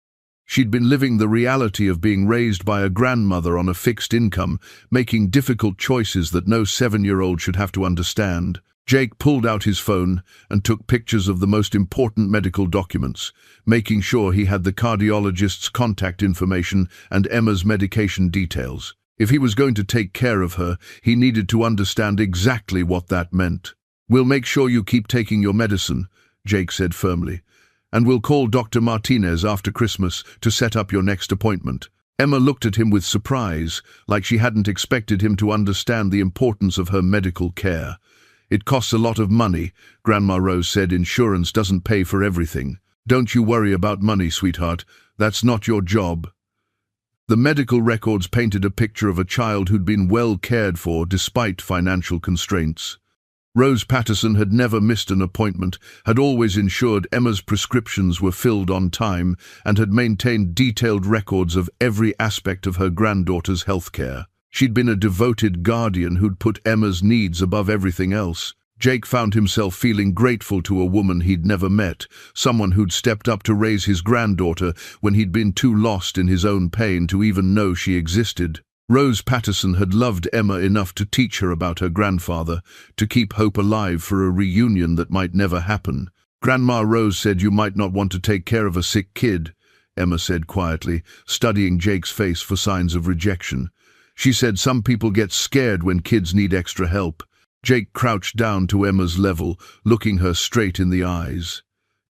She'd been living the reality of being raised by a grandmother on a fixed income, making difficult choices that no 7-year-old should have to understand. Jake pulled out his phone and took pictures of the most important medical documents, making sure he had the cardiologist's contact information and Emma's medication details. If he was going to take care of her, he needed to understand exactly what that meant. "We'll make sure you keep taking your medicine," Jake said firmly, "and we'll call Dr. Martinez after Christmas to set up your next appointment." Emma looked at him with surprise, like she hadn't expected him to understand the importance of her medical care. "It costs a lot of money," Grandma Rose said. "Insurance doesn't pay for everything." "Don't you worry about money, sweetheart. That's not your job." The medical records painted a picture of a child who'd been well cared for despite financial constraints. Rose Patterson had never missed an appointment, had always ensured Emma's prescriptions were filled on time, and had maintained detailed records of every aspect of her granddaughter's health care. She'd been a devoted guardian who'd put Emma's needs above everything else. Jake found himself feeling grateful to a woman he'd never met, someone who'd stepped up to raise his granddaughter when he'd been too lost in his own pain to even know she existed. Rose Patterson had loved Emma enough to teach her about her grandfather, to keep hope alive for a reunion that might never happen. "Grandma Rose said you might not want to take care of a sick kid," Emma said quietly, studying Jake's face for signs of rejection. "She said some people get scared when kids need extra help." Jake crouched down to Emma's level, looking her straight in the eyes.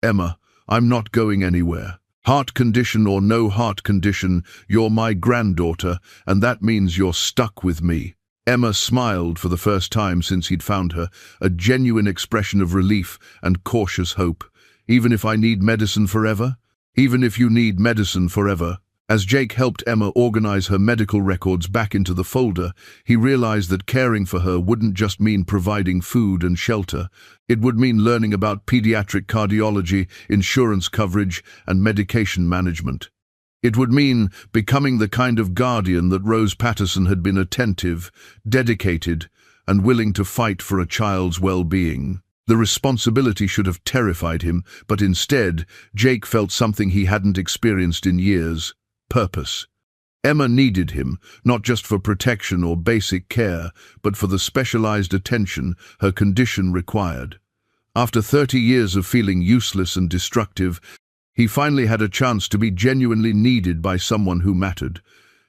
"Emma, I'm not going anywhere. Heart condition or no heart condition, you're my granddaughter, and that means you're stuck with me." Emma smiled for the first time since he'd found her, a genuine expression of relief and cautious hope. "Even if I need medicine forever?" "Even if you need medicine forever." As Jake helped Emma organize her medical records back into the folder, he realized that caring for her wouldn't just mean providing food and shelter. It would mean learning about pediatric cardiology, insurance coverage, and medication management. It would mean becoming the kind of guardian that Rose Patterson had been: attentive, dedicated, and willing to fight for a child's well-being. The responsibility should have terrified him, but instead, Jake felt something he hadn't experienced in years: purpose. Emma needed him, not just for protection or basic care, but for the specialized attention her condition required. After 30 years of feeling useless and destructive, he finally had a chance to be genuinely needed by someone who mattered.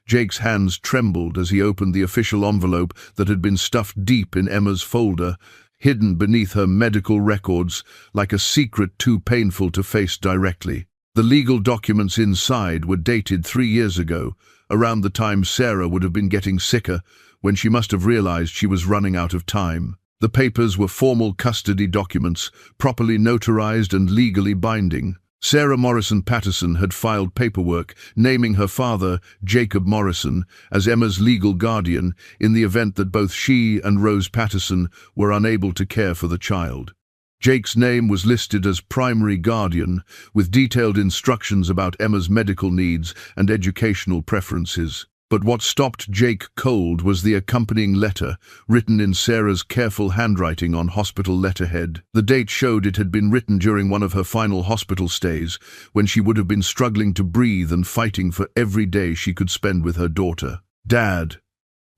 Jake's hands trembled as he opened the official envelope that had been stuffed deep in Emma's folder, hidden beneath her medical records like a secret too painful to face directly. The legal documents inside were dated 3 years ago, around the time Sarah would have been getting sicker, when she must have realized she was running out of time. The papers were formal custody documents, properly notarized and legally binding. Sarah Morrison Patterson had filed paperwork naming her father, Jacob Morrison, as Emma's legal guardian in the event that both she and Rose Patterson were unable to care for the child. Jake's name was listed as primary guardian, with detailed instructions about Emma's medical needs and educational preferences. But what stopped Jake cold was the accompanying letter, written in Sarah's careful handwriting on hospital letterhead. The date showed it had been written during one of her final hospital stays, when she would have been struggling to breathe and fighting for every day she could spend with her daughter. "Dad,"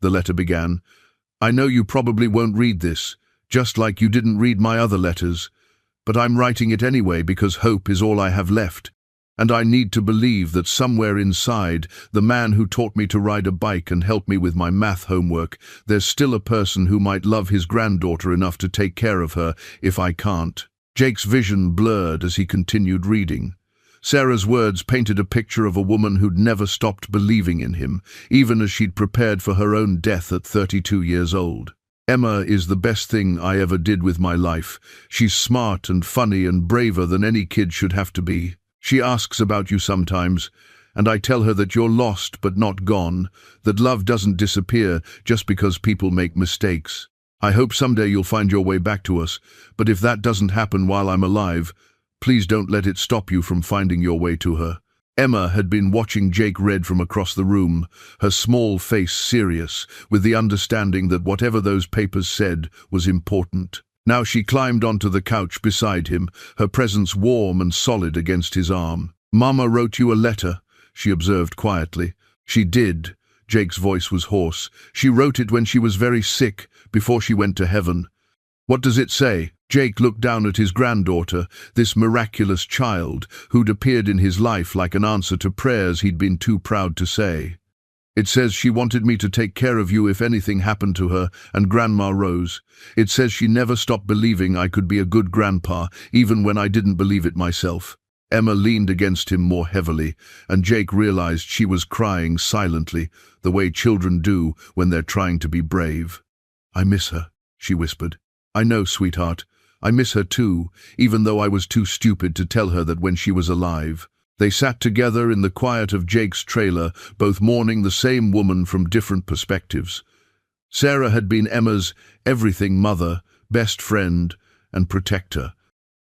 the letter began, "I know you probably won't read this, just like you didn't read my other letters, but I'm writing it anyway because hope is all I have left. And I need to believe that somewhere inside, the man who taught me to ride a bike and helped me with my math homework, there's still a person who might love his granddaughter enough to take care of her if I can't." Jake's vision blurred as he continued reading. Sarah's words painted a picture of a woman who'd never stopped believing in him, even as she'd prepared for her own death at 32 years old. "Emma is the best thing I ever did with my life. She's smart and funny and braver than any kid should have to be. She asks about you sometimes, and I tell her that you're lost but not gone, that love doesn't disappear just because people make mistakes. I hope someday you'll find your way back to us, but if that doesn't happen while I'm alive, please don't let it stop you from finding your way to her." Emma had been watching Jake read from across the room, her small face serious, with the understanding that whatever those papers said was important. Now she climbed onto the couch beside him, her presence warm and solid against his arm. "Mama wrote you a letter," she observed quietly. "She did." Jake's voice was hoarse. "She wrote it when she was very sick, before she went to heaven." "What does it say?" Jake looked down at his granddaughter, this miraculous child, who'd appeared in his life like an answer to prayers he'd been too proud to say. "It says she wanted me to take care of you if anything happened to her and Grandma Rose. It says she never stopped believing I could be a good grandpa, even when I didn't believe it myself." Emma leaned against him more heavily, and Jake realized she was crying silently, the way children do when they're trying to be brave. "I miss her," she whispered. "I know, sweetheart. I miss her too, even though I was too stupid to tell her that when she was alive." They sat together in the quiet of Jake's trailer, both mourning the same woman from different perspectives. Sarah had been Emma's everything mother, best friend, and protector.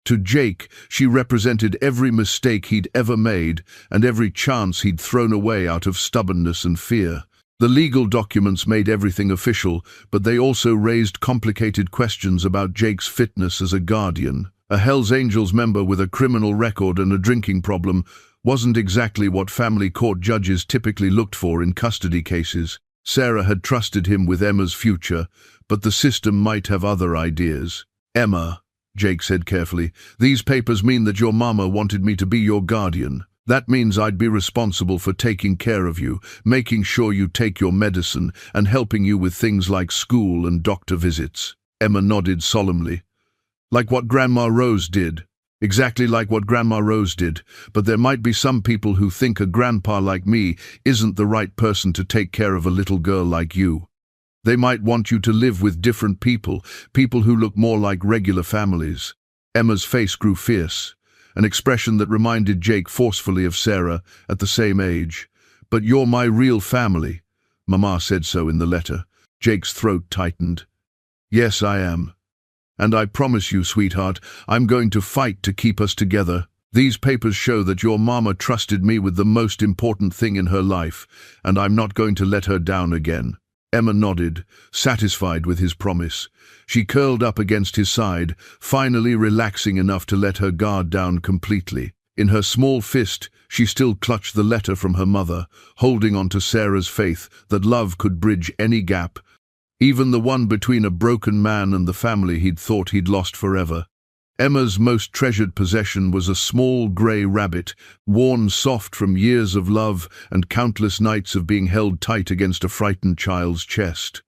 To Jake, she represented every mistake he'd ever made and every chance he'd thrown away out of stubbornness and fear. The legal documents made everything official, but they also raised complicated questions about Jake's fitness as a guardian. A Hells Angels member with a criminal record and a drinking problem wasn't exactly what family court judges typically looked for in custody cases. Sarah had trusted him with Emma's future, but the system might have other ideas. "Emma," Jake said carefully, "these papers mean that your mama wanted me to be your guardian. That means I'd be responsible for taking care of you, making sure you take your medicine, and helping you with things like school and doctor visits." Emma nodded solemnly. "Like what Grandma Rose did." "Exactly like what Grandma Rose did, but there might be some people who think a grandpa like me isn't the right person to take care of a little girl like you. They might want you to live with different people, people who look more like regular families." Emma's face grew fierce, an expression that reminded Jake forcefully of Sarah at the same age. "But you're my real family." Mama said so in the letter. Jake's throat tightened. "Yes, I am. And I promise you, sweetheart, I'm going to fight to keep us together. These papers show that your mama trusted me with the most important thing in her life, and I'm not going to let her down again." Emma nodded, satisfied with his promise. She curled up against his side, finally relaxing enough to let her guard down completely. In her small fist, she still clutched the letter from her mother, holding on to Sarah's faith that love could bridge any gap, even the one between a broken man and the family he'd thought he'd lost forever. Emma's most treasured possession was a small grey rabbit, worn soft from years of love and countless nights of being held tight against a frightened child's chest.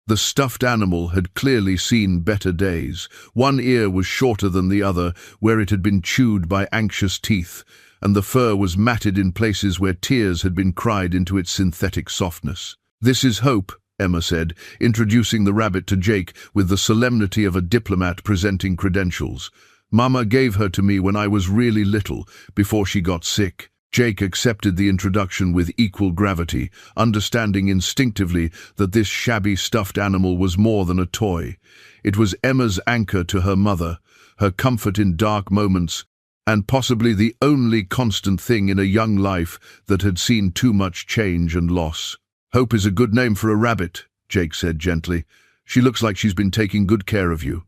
The stuffed animal had clearly seen better days. One ear was shorter than the other, where it had been chewed by anxious teeth, and the fur was matted in places where tears had been cried into its synthetic softness. "This is Hope," Emma said, introducing the rabbit to Jake with the solemnity of a diplomat presenting credentials. Mama gave her to me when I was really little, before she got sick. Jake accepted the introduction with equal gravity, understanding instinctively that this shabby stuffed animal was more than a toy. It was Emma's anchor to her mother, her comfort in dark moments, and possibly the only constant thing in a young life that had seen too much change and loss. "Hope is a good name for a rabbit," Jake said gently. "She looks like she's been taking good care of you."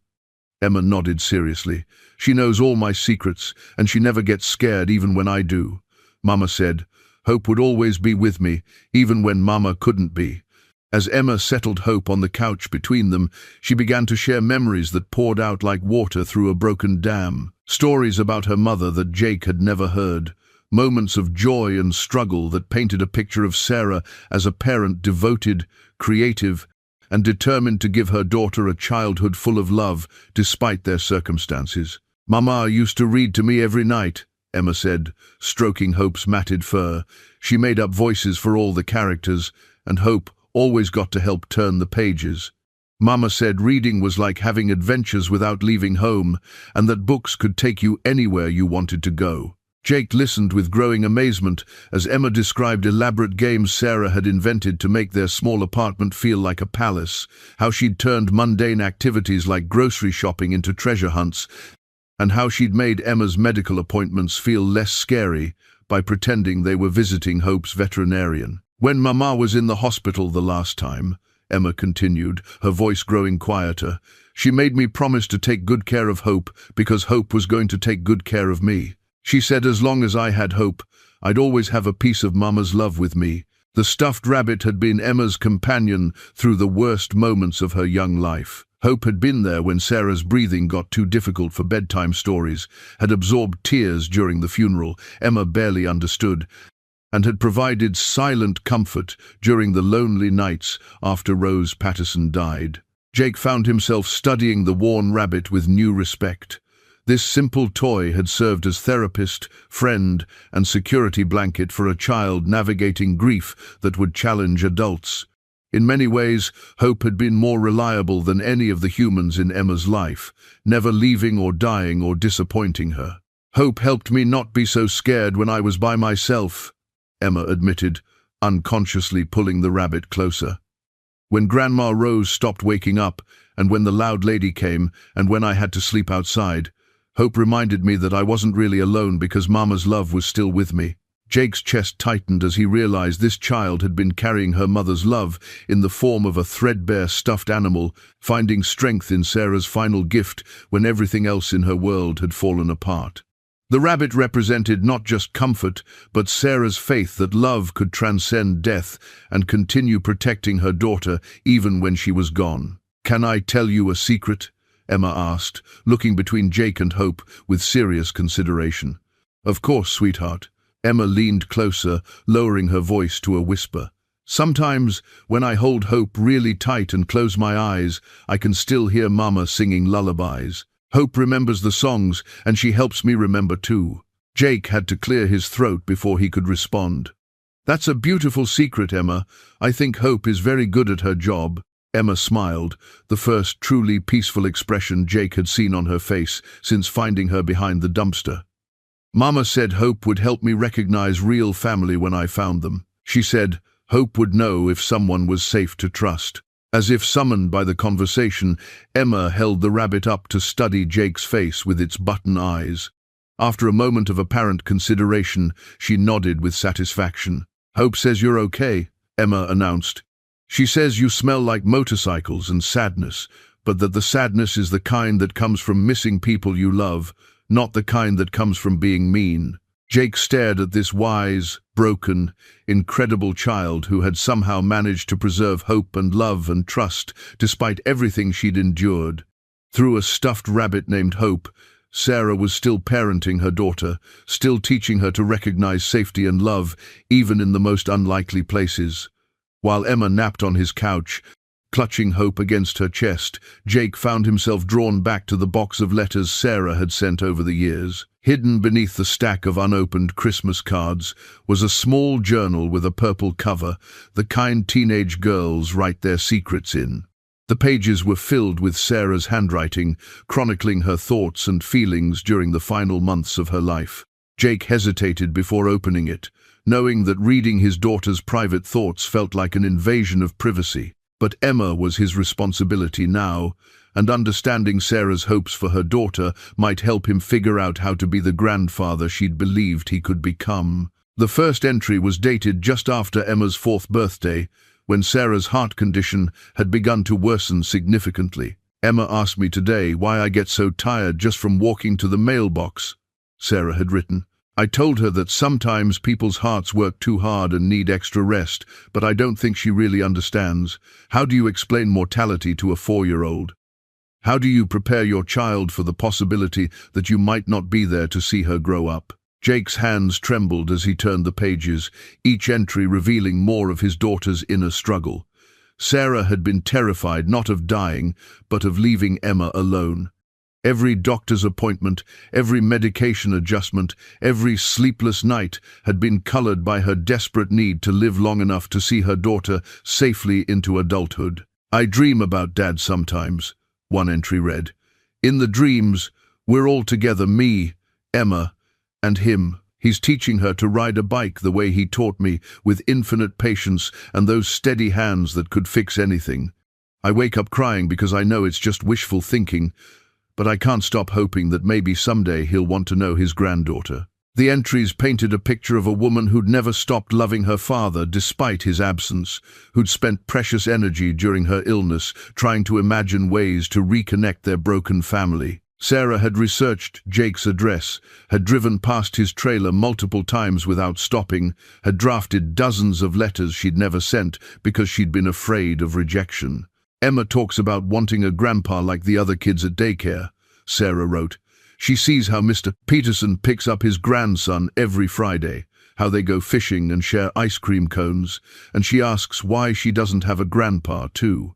Emma nodded seriously. "She knows all my secrets, and she never gets scared even when I do." Mama said, "Hope would always be with me, even when Mama couldn't be." As Emma settled Hope on the couch between them, she began to share memories that poured out like water through a broken dam. Stories about her mother that Jake had never heard. Moments of joy and struggle that painted a picture of Sarah as a parent devoted, creative, and determined to give her daughter a childhood full of love, despite their circumstances. "Mama used to read to me every night," Emma said, stroking Hope's matted fur. She made up voices for all the characters, and Hope always got to help turn the pages. Mama said reading was like having adventures without leaving home, and that books could take you anywhere you wanted to go. Jake listened with growing amazement as Emma described elaborate games Sarah had invented to make their small apartment feel like a palace, how she'd turned mundane activities like grocery shopping into treasure hunts, and how she'd made Emma's medical appointments feel less scary by pretending they were visiting Hope's veterinarian. "When Mama was in the hospital the last time," Emma continued, her voice growing quieter, "she made me promise to take good care of Hope because Hope was going to take good care of me. She said as long as I had Hope, I'd always have a piece of Mama's love with me." The stuffed rabbit had been Emma's companion through the worst moments of her young life. Hope had been there when Sarah's breathing got too difficult for bedtime stories, had absorbed tears during the funeral Emma barely understood, and had provided silent comfort during the lonely nights after Rose Patterson died. Jake found himself studying the worn rabbit with new respect. This simple toy had served as therapist, friend, and security blanket for a child navigating grief that would challenge adults. In many ways, Hope had been more reliable than any of the humans in Emma's life, never leaving or dying or disappointing her. "Hope helped me not be so scared when I was by myself," Emma admitted, unconsciously pulling the rabbit closer. "When Grandma Rose stopped waking up, and when the loud lady came, and when I had to sleep outside, Hope reminded me that I wasn't really alone because Mama's love was still with me." Jake's chest tightened as he realized this child had been carrying her mother's love in the form of a threadbare stuffed animal, finding strength in Sarah's final gift when everything else in her world had fallen apart. The rabbit represented not just comfort, but Sarah's faith that love could transcend death and continue protecting her daughter even when she was gone. "Can I tell you a secret?" Emma asked, looking between Jake and Hope with serious consideration. "Of course, sweetheart." Emma leaned closer, lowering her voice to a whisper. "Sometimes, when I hold Hope really tight and close my eyes, I can still hear Mama singing lullabies. Hope remembers the songs, and she helps me remember too." Jake had to clear his throat before he could respond. "That's a beautiful secret, Emma. I think Hope is very good at her job." Emma smiled, the first truly peaceful expression Jake had seen on her face since finding her behind the dumpster. "Mama said Hope would help me recognize real family when I found them. She said Hope would know if someone was safe to trust." As if summoned by the conversation, Emma held the rabbit up to study Jake's face with its button eyes. After a moment of apparent consideration, she nodded with satisfaction. "Hope says you're okay," Emma announced. "She says you smell like motorcycles and sadness, but that the sadness is the kind that comes from missing people you love, not the kind that comes from being mean." Jake stared at this wise, broken, incredible child who had somehow managed to preserve hope and love and trust despite everything she'd endured. Through a stuffed rabbit named Hope, Sarah was still parenting her daughter, still teaching her to recognize safety and love, even in the most unlikely places. While Emma napped on his couch, clutching Hope against her chest, Jake found himself drawn back to the box of letters Sarah had sent over the years. Hidden beneath the stack of unopened Christmas cards was a small journal with a purple cover, the kind teenage girls write their secrets in. The pages were filled with Sarah's handwriting, chronicling her thoughts and feelings during the final months of her life. Jake hesitated before opening it, knowing that reading his daughter's private thoughts felt like an invasion of privacy. But Emma was his responsibility now, and understanding Sarah's hopes for her daughter might help him figure out how to be the grandfather she'd believed he could become. The first entry was dated just after Emma's 4th birthday, when Sarah's heart condition had begun to worsen significantly. "Emma asked me today why I get so tired just from walking to the mailbox," Sarah had written. "I told her that sometimes people's hearts work too hard and need extra rest, but I don't think she really understands. How do you explain mortality to a 4-year-old? How do you prepare your child for the possibility that you might not be there to see her grow up?" Jake's hands trembled as he turned the pages, each entry revealing more of his daughter's inner struggle. Sarah had been terrified not of dying, but of leaving Emma alone. Every doctor's appointment, every medication adjustment, every sleepless night had been colored by her desperate need to live long enough to see her daughter safely into adulthood. "I dream about Dad sometimes," one entry read. "In the dreams, we're all together, me, Emma, and him. He's teaching her to ride a bike the way he taught me, with infinite patience and those steady hands that could fix anything. I wake up crying because I know it's just wishful thinking, but I can't stop hoping that maybe someday he'll want to know his granddaughter." The entries painted a picture of a woman who'd never stopped loving her father despite his absence, who'd spent precious energy during her illness trying to imagine ways to reconnect their broken family. Sarah had researched Jake's address, had driven past his trailer multiple times without stopping, had drafted dozens of letters she'd never sent because she'd been afraid of rejection. "Emma talks about wanting a grandpa like the other kids at daycare," Sarah wrote. "She sees how Mr. Peterson picks up his grandson every Friday, how they go fishing and share ice cream cones, and she asks why she doesn't have a grandpa too.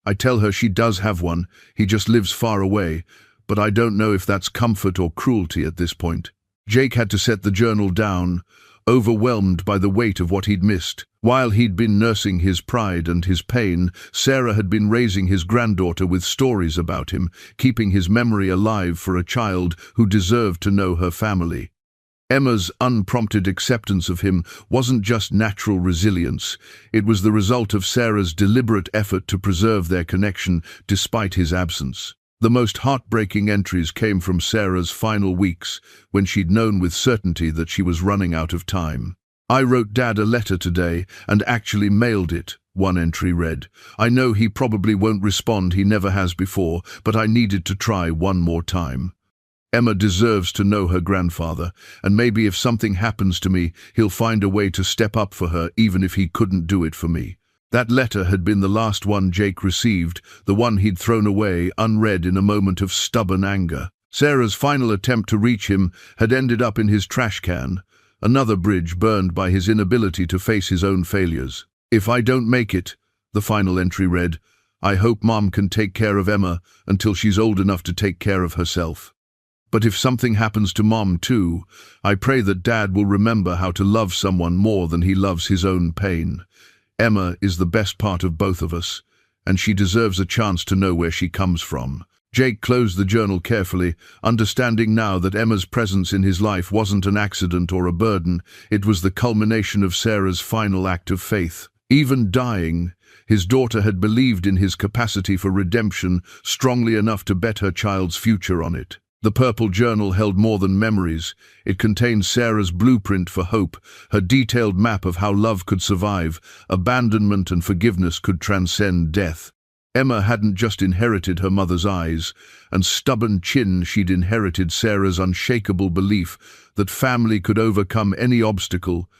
I tell her she does have one, he just lives far away, but I don't know if that's comfort or cruelty at this point." Jake had to set the journal down, overwhelmed by the weight of what he'd missed. While he'd been nursing his pride and his pain, Sarah had been raising his granddaughter with stories about him, keeping his memory alive for a child who deserved to know her family. Emma's unprompted acceptance of him wasn't just natural resilience, it was the result of Sarah's deliberate effort to preserve their connection despite his absence. The most heartbreaking entries came from Sarah's final weeks, when she'd known with certainty that she was running out of time. "I wrote Dad a letter today and actually mailed it," one entry read. "I know he probably won't respond, he never has before, but I needed to try one more time. Emma deserves to know her grandfather, and maybe if something happens to me, he'll find a way to step up for her even if he couldn't do it for me." That letter had been the last one Jake received, the one he'd thrown away, unread in a moment of stubborn anger. Sarah's final attempt to reach him had ended up in his trash can, another bridge burned by his inability to face his own failures. "If I don't make it," the final entry read, "I hope Mom can take care of Emma until she's old enough to take care of herself. But if something happens to Mom too, I pray that Dad will remember how to love someone more than he loves his own pain. Emma is the best part of both of us, and she deserves a chance to know where she comes from." Jake closed the journal carefully, understanding now that Emma's presence in his life wasn't an accident or a burden, it was the culmination of Sarah's final act of faith. Even dying, his daughter had believed in his capacity for redemption strongly enough to bet her child's future on it. The purple journal held more than memories. It contained Sarah's blueprint for hope, her detailed map of how love could survive, abandonment and forgiveness could transcend death. Emma hadn't just inherited her mother's eyes and stubborn chin, she'd inherited Sarah's unshakable belief that family could overcome any obstacle,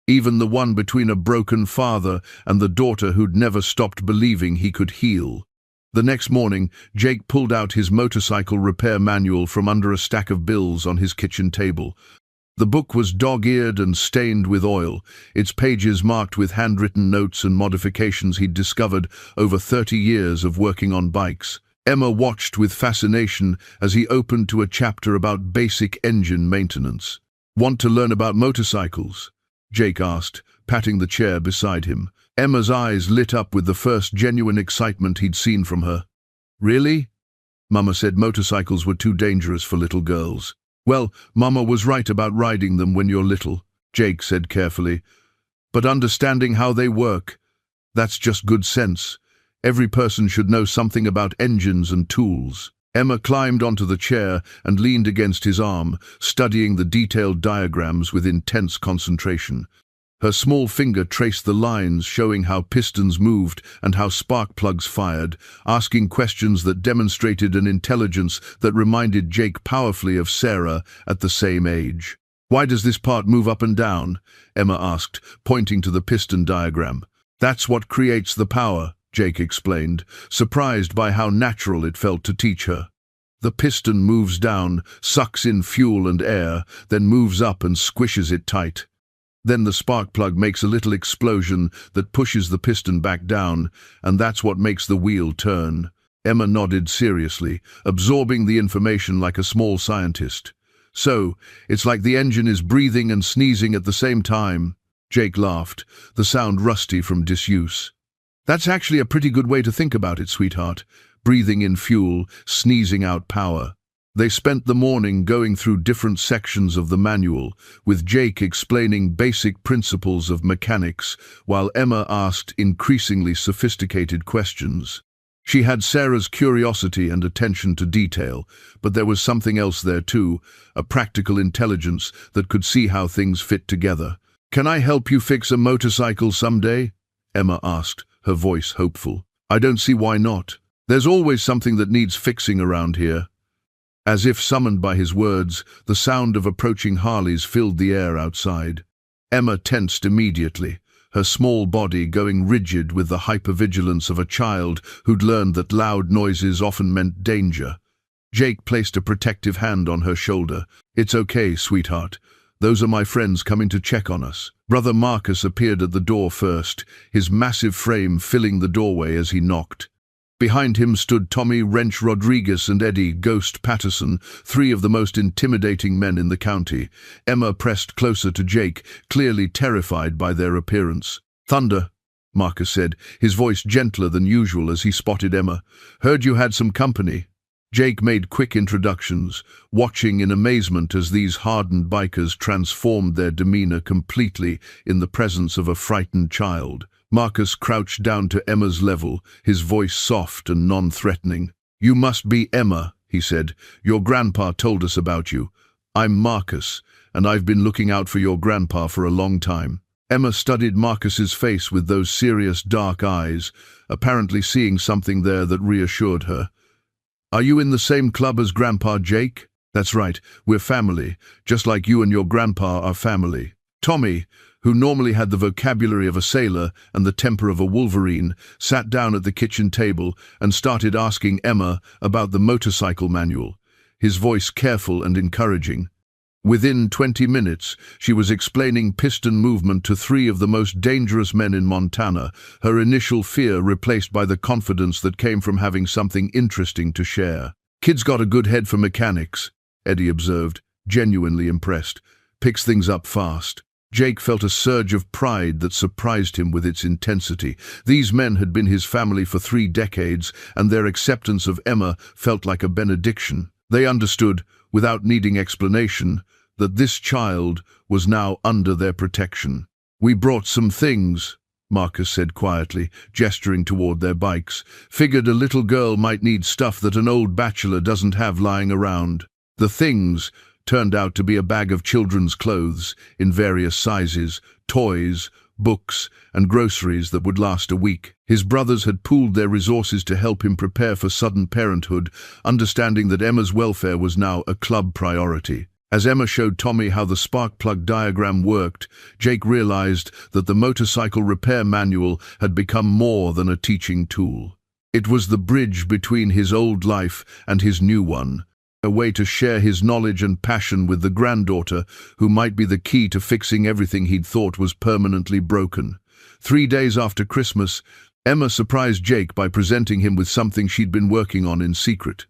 even the one between a broken father and the daughter who'd never stopped believing he could heal. The next morning, Jake pulled out his motorcycle repair manual from under a stack of bills on his kitchen table. The book was dog-eared and stained with oil, its pages marked with handwritten notes and modifications he'd discovered over 30 years of working on bikes. Emma watched with fascination as he opened to a chapter about basic engine maintenance. "Want to learn about motorcycles?" Jake asked, patting the chair beside him. Emma's eyes lit up with the first genuine excitement he'd seen from her. "Really?" Mama said motorcycles were too dangerous for little girls. "Well, Mama was right about riding them when you're little," Jake said carefully. "But understanding how they work, that's just good sense. Every person should know something about engines and tools." Emma climbed onto the chair and leaned against his arm, studying the detailed diagrams with intense concentration. Her small finger traced the lines showing how pistons moved and how spark plugs fired, asking questions that demonstrated an intelligence that reminded Jake powerfully of Sarah at the same age. "Why does this part move up and down?" Emma asked, pointing to the piston diagram. "That's what creates the power," Jake explained, surprised by how natural it felt to teach her. "The piston moves down, sucks in fuel and air, then moves up and squishes it tight. Then the spark plug makes a little explosion that pushes the piston back down, and that's what makes the wheel turn." Emma nodded seriously, absorbing the information like a small scientist. "So, it's like the engine is breathing and sneezing at the same time." Jake laughed, the sound rusty from disuse. "That's actually a pretty good way to think about it, sweetheart. Breathing in fuel, sneezing out power." They spent the morning going through different sections of the manual, with Jake explaining basic principles of mechanics, while Emma asked increasingly sophisticated questions. She had Sarah's curiosity and attention to detail, but there was something else there too, a practical intelligence that could see how things fit together. "Can I help you fix a motorcycle someday?" Emma asked, her voice hopeful. "I don't see why not. There's always something that needs fixing around here." As if summoned by his words, the sound of approaching Harleys filled the air outside. Emma tensed immediately, her small body going rigid with the hypervigilance of a child who'd learned that loud noises often meant danger. Jake placed a protective hand on her shoulder. "It's okay, sweetheart. Those are my friends coming to check on us." Brother Marcus appeared at the door first, his massive frame filling the doorway as he knocked. Behind him stood Tommy Wrench Rodriguez and Eddie Ghost Patterson, three of the most intimidating men in the county. Emma pressed closer to Jake, clearly terrified by their appearance. "Thunder," Marcus said, his voice gentler than usual as he spotted Emma. "Heard you had some company." Jake made quick introductions, watching in amazement as these hardened bikers transformed their demeanor completely in the presence of a frightened child. Marcus crouched down to Emma's level, his voice soft and non-threatening. "You must be Emma," he said. "Your grandpa told us about you. I'm Marcus, and I've been looking out for your grandpa for a long time." Emma studied Marcus's face with those serious dark eyes, apparently seeing something there that reassured her. "Are you in the same club as Grandpa Jake?" "That's right, we're family, just like you and your grandpa are family." Tommy, who normally had the vocabulary of a sailor and the temper of a wolverine, sat down at the kitchen table and started asking Emma about the motorcycle manual, his voice careful and encouraging. Within 20 minutes, she was explaining piston movement to three of the most dangerous men in Montana, her initial fear replaced by the confidence that came from having something interesting to share. "Kid's got a good head for mechanics," Eddie observed, genuinely impressed. "Picks things up fast." Jake felt a surge of pride that surprised him with its intensity. These men had been his family for 3 decades, and their acceptance of Emma felt like a benediction. They understood, without needing explanation, that this child was now under their protection. "We brought some things," Marcus said quietly, gesturing toward their bikes. "Figured a little girl might need stuff that an old bachelor doesn't have lying around." The things turned out to be a bag of children's clothes in various sizes, toys, books, and groceries that would last a week. His brothers had pooled their resources to help him prepare for sudden parenthood, understanding that Emma's welfare was now a club priority. As Emma showed Tommy how the spark plug diagram worked, Jake realized that the motorcycle repair manual had become more than a teaching tool. It was the bridge between his old life and his new one, a way to share his knowledge and passion with the granddaughter who might be the key to fixing everything he'd thought was permanently broken. 3 days after Christmas, Emma surprised Jake by presenting him with something she'd been working on in secret.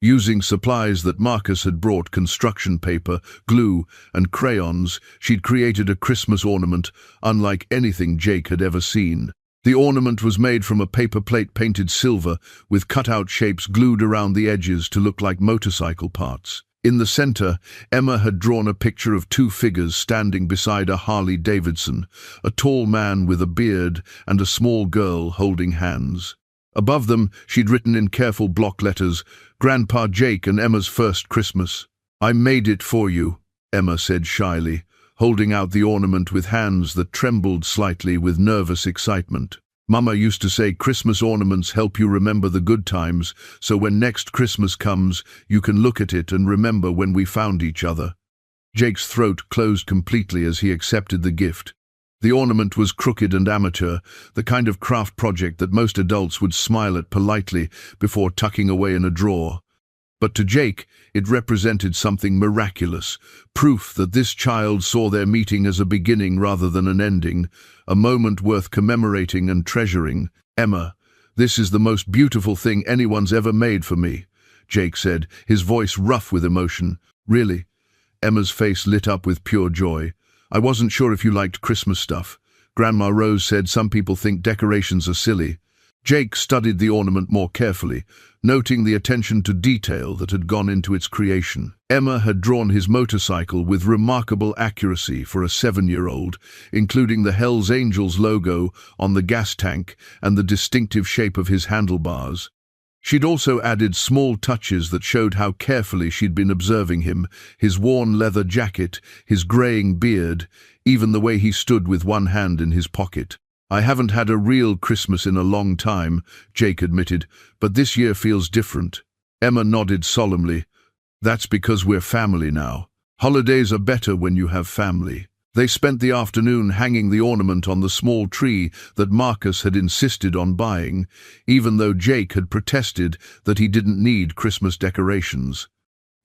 Using supplies that Marcus had brought, construction paper, glue, and crayons, she'd created a Christmas ornament unlike anything Jake had ever seen. The ornament was made from a paper plate painted silver, with cutout shapes glued around the edges to look like motorcycle parts. In the center, Emma had drawn a picture of two figures standing beside a Harley Davidson, a tall man with a beard and a small girl holding hands. Above them, she'd written in careful block letters, "Grandpa Jake and Emma's first Christmas." "I made it for you," Emma said shyly, holding out the ornament with hands that trembled slightly with nervous excitement. "Mama used to say Christmas ornaments help you remember the good times, so when next Christmas comes, you can look at it and remember when we found each other." Jake's throat closed completely as he accepted the gift. The ornament was crooked and amateur, the kind of craft project that most adults would smile at politely before tucking away in a drawer. But to Jake, it represented something miraculous, proof that this child saw their meeting as a beginning rather than an ending, a moment worth commemorating and treasuring. "Emma, this is the most beautiful thing anyone's ever made for me," Jake said, his voice rough with emotion. "Really?" Emma's face lit up with pure joy. "I wasn't sure if you liked Christmas stuff. Grandma Rose said some people think decorations are silly." Jake studied the ornament more carefully, noting the attention to detail that had gone into its creation. Emma had drawn his motorcycle with remarkable accuracy for a 7-year-old, including the Hells Angels logo on the gas tank and the distinctive shape of his handlebars. She'd also added small touches that showed how carefully she'd been observing him, his worn leather jacket, his graying beard, even the way he stood with one hand in his pocket. "I haven't had a real Christmas in a long time," Jake admitted, "but this year feels different." Emma nodded solemnly. "That's because we're family now. Holidays are better when you have family." They spent the afternoon hanging the ornament on the small tree that Marcus had insisted on buying, even though Jake had protested that he didn't need Christmas decorations.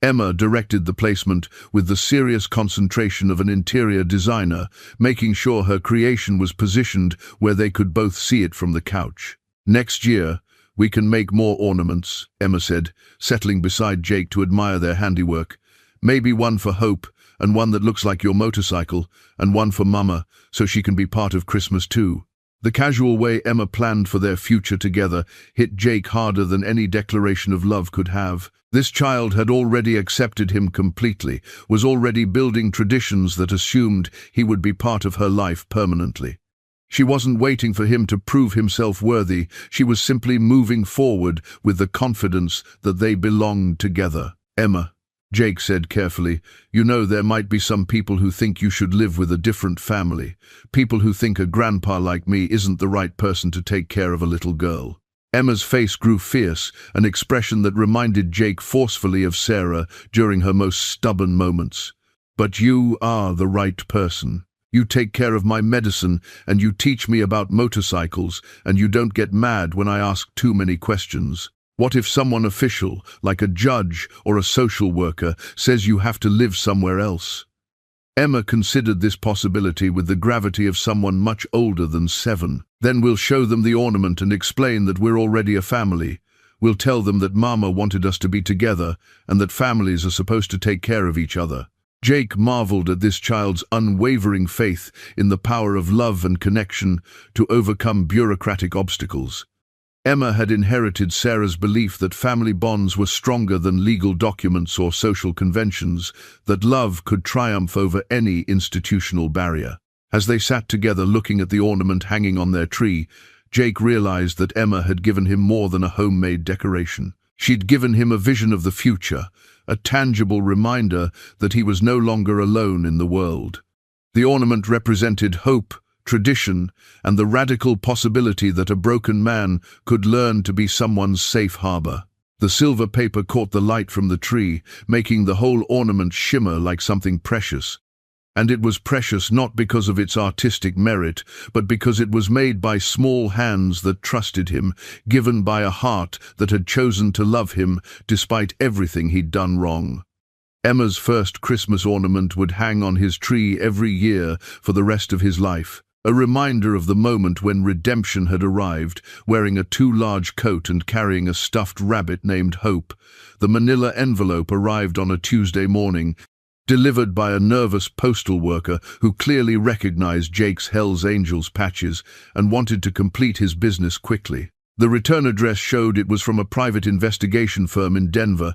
Emma directed the placement with the serious concentration of an interior designer, making sure her creation was positioned where they could both see it from the couch. "Next year, we can make more ornaments," Emma said, settling beside Jake to admire their handiwork. "Maybe one for Hope, and one that looks like your motorcycle, and one for Mama, so she can be part of Christmas too." The casual way Emma planned for their future together hit Jake harder than any declaration of love could have. This child had already accepted him completely, was already building traditions that assumed he would be part of her life permanently. She wasn't waiting for him to prove himself worthy, she was simply moving forward with the confidence that they belonged together. "Emma," Jake said carefully, "you know there might be some people who think you should live with a different family. People who think a grandpa like me isn't the right person to take care of a little girl." Emma's face grew fierce, an expression that reminded Jake forcefully of Sarah during her most stubborn moments. "But you are the right person. You take care of my medicine, and you teach me about motorcycles, and you don't get mad when I ask too many questions. What if someone official, like a judge or a social worker, says you have to live somewhere else?" Emma considered this possibility with the gravity of someone much older than 7. "Then we'll show them the ornament and explain that we're already a family. We'll tell them that Mama wanted us to be together and that families are supposed to take care of each other." Jake marveled at this child's unwavering faith in the power of love and connection to overcome bureaucratic obstacles. Emma had inherited Sarah's belief that family bonds were stronger than legal documents or social conventions, that love could triumph over any institutional barrier. As they sat together looking at the ornament hanging on their tree, Jake realized that Emma had given him more than a homemade decoration. She'd given him a vision of the future, a tangible reminder that he was no longer alone in the world. The ornament represented hope, tradition, and the radical possibility that a broken man could learn to be someone's safe harbor. The silver paper caught the light from the tree, making the whole ornament shimmer like something precious. And it was precious not because of its artistic merit, but because it was made by small hands that trusted him, given by a heart that had chosen to love him despite everything he'd done wrong. Emma's first Christmas ornament would hang on his tree every year for the rest of his life. A reminder of the moment when redemption had arrived, wearing a too large coat and carrying a stuffed rabbit named Hope. The manila envelope arrived on a Tuesday morning, delivered by a nervous postal worker who clearly recognized Jake's Hells Angels patches and wanted to complete his business quickly. The return address showed it was from a private investigation firm in Denver,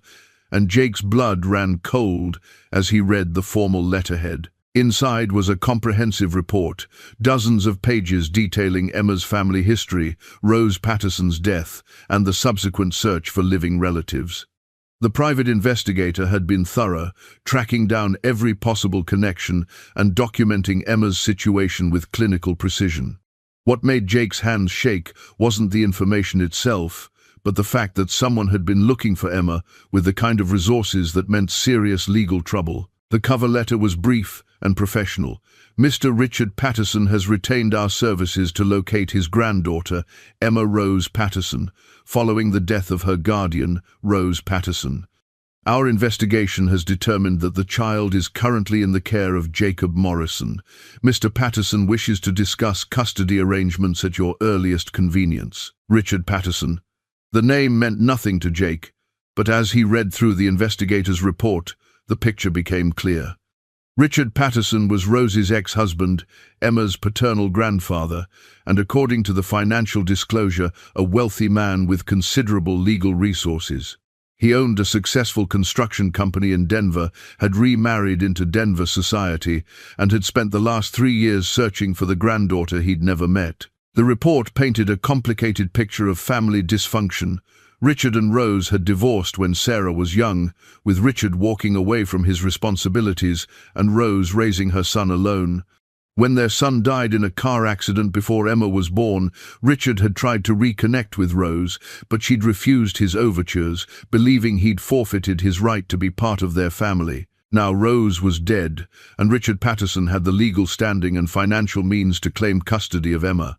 and Jake's blood ran cold as he read the formal letterhead. Inside was a comprehensive report, dozens of pages detailing Emma's family history, Rose Patterson's death, and the subsequent search for living relatives. The private investigator had been thorough, tracking down every possible connection and documenting Emma's situation with clinical precision. What made Jake's hands shake wasn't the information itself, but the fact that someone had been looking for Emma with the kind of resources that meant serious legal trouble. The cover letter was brief and professional. Mr. Richard Patterson has retained our services to locate his granddaughter, Emma Rose Patterson, following the death of her guardian, Rose Patterson. Our investigation has determined that the child is currently in the care of Jacob Morrison. Mr. Patterson wishes to discuss custody arrangements at your earliest convenience. Richard Patterson. The name meant nothing to Jake, but as he read through the investigator's report, the picture became clear. Richard Patterson was Rose's ex-husband, Emma's paternal grandfather, and according to the financial disclosure, a wealthy man with considerable legal resources. He owned a successful construction company in Denver, had remarried into Denver society, and had spent the last 3 years searching for the granddaughter he'd never met. The report painted a complicated picture of family dysfunction. Richard and Rose had divorced when Sarah was young, with Richard walking away from his responsibilities and Rose raising her son alone. When their son died in a car accident before Emma was born, Richard had tried to reconnect with Rose, but she'd refused his overtures, believing he'd forfeited his right to be part of their family. Now Rose was dead, and Richard Patterson had the legal standing and financial means to claim custody of Emma.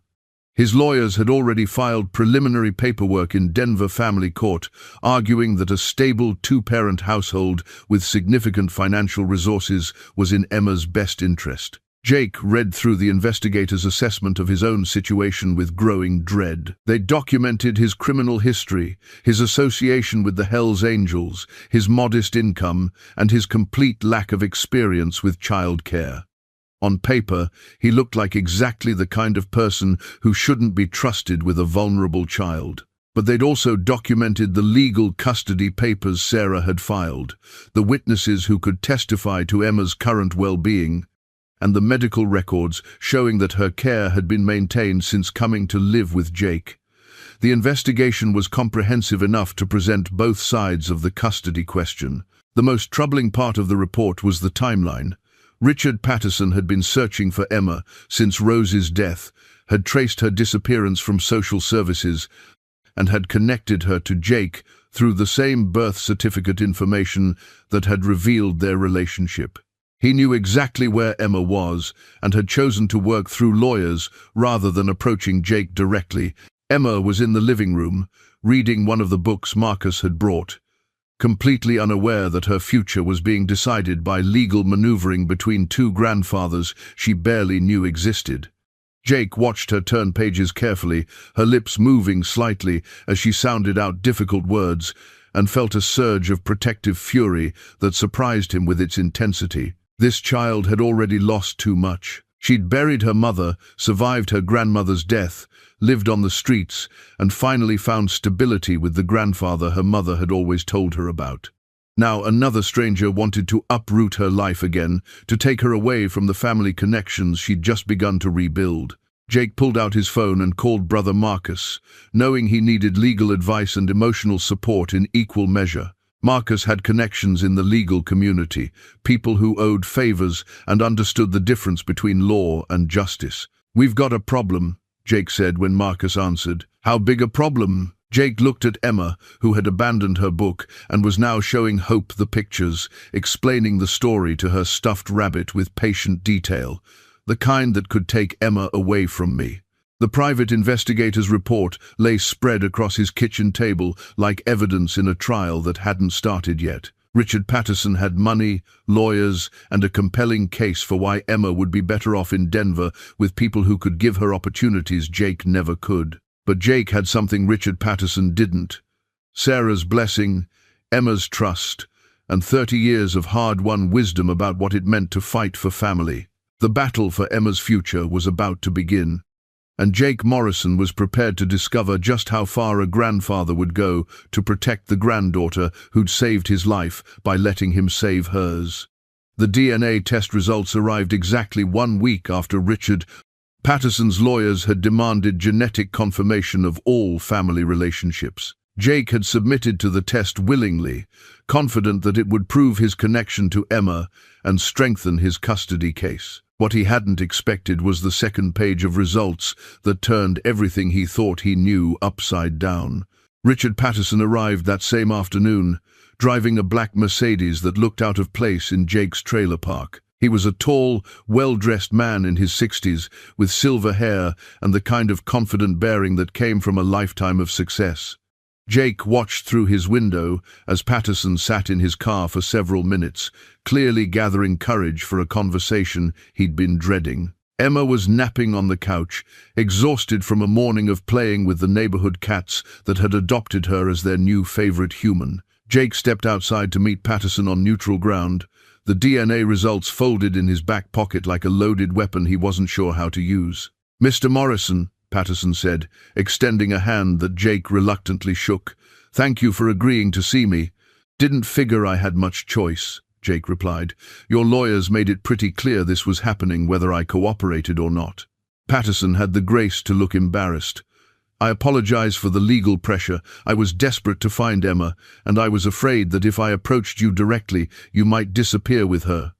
His lawyers had already filed preliminary paperwork in Denver family court, arguing that a stable two-parent household with significant financial resources was in Emma's best interest. Jake read through the investigator's assessment of his own situation with growing dread. They documented his criminal history, his association with the Hells Angels, his modest income, and his complete lack of experience with child care. On paper, he looked like exactly the kind of person who shouldn't be trusted with a vulnerable child. But they'd also documented the legal custody papers Sarah had filed, the witnesses who could testify to Emma's current well-being, and the medical records showing that her care had been maintained since coming to live with Jake. The investigation was comprehensive enough to present both sides of the custody question. The most troubling part of the report was the timeline. Richard Patterson had been searching for Emma since Rose's death, had traced her disappearance from social services, and had connected her to Jake through the same birth certificate information that had revealed their relationship. He knew exactly where Emma was and had chosen to work through lawyers rather than approaching Jake directly. Emma was in the living room, reading one of the books Marcus had brought, completely unaware that her future was being decided by legal maneuvering between two grandfathers she barely knew existed. Jake watched her turn pages carefully, her lips moving slightly as she sounded out difficult words, and felt a surge of protective fury that surprised him with its intensity. This child had already lost too much. She'd buried her mother, survived her grandmother's death, lived on the streets, and finally found stability with the grandfather her mother had always told her about. Now another stranger wanted to uproot her life again, to take her away from the family connections she'd just begun to rebuild. Jake pulled out his phone and called brother Marcus, knowing he needed legal advice and emotional support in equal measure. Marcus had connections in the legal community, people who owed favors and understood the difference between law and justice. "We've got a problem," Jake said when Marcus answered. "How big a problem?" Jake looked at Emma, who had abandoned her book and was now showing Hope the pictures, explaining the story to her stuffed rabbit with patient detail, the kind that could take Emma away from me. The private investigator's report lay spread across his kitchen table like evidence in a trial that hadn't started yet. Richard Patterson had money, lawyers, and a compelling case for why Emma would be better off in Denver with people who could give her opportunities Jake never could. But Jake had something Richard Patterson didn't: Sarah's blessing, Emma's trust, and 30 years of hard-won wisdom about what it meant to fight for family. The battle for Emma's future was about to begin, and Jake Morrison was prepared to discover just how far a grandfather would go to protect the granddaughter who'd saved his life by letting him save hers. The DNA test results arrived exactly 1 week after Richard Patterson's lawyers had demanded genetic confirmation of all family relationships. Jake had submitted to the test willingly, confident that it would prove his connection to Emma and strengthen his custody case. What he hadn't expected was the second page of results that turned everything he thought he knew upside down. Richard Patterson arrived that same afternoon, driving a black Mercedes that looked out of place in Jake's trailer park. He was a tall, well-dressed man in his 60s, with silver hair and the kind of confident bearing that came from a lifetime of success. Jake watched through his window as Patterson sat in his car for several minutes, clearly gathering courage for a conversation he'd been dreading. Emma was napping on the couch, exhausted from a morning of playing with the neighborhood cats that had adopted her as their new favorite human. Jake stepped outside to meet Patterson on neutral ground, the DNA results folded in his back pocket like a loaded weapon he wasn't sure how to use. "Mr. Morrison," Patterson said, extending a hand that Jake reluctantly shook. "Thank you for agreeing to see me." "Didn't figure I had much choice," Jake replied. "Your lawyers made it pretty clear this was happening whether I cooperated or not." Patterson had the grace to look embarrassed. "I apologize for the legal pressure. I was desperate to find Emma, and I was afraid that if I approached you directly, you might disappear with her."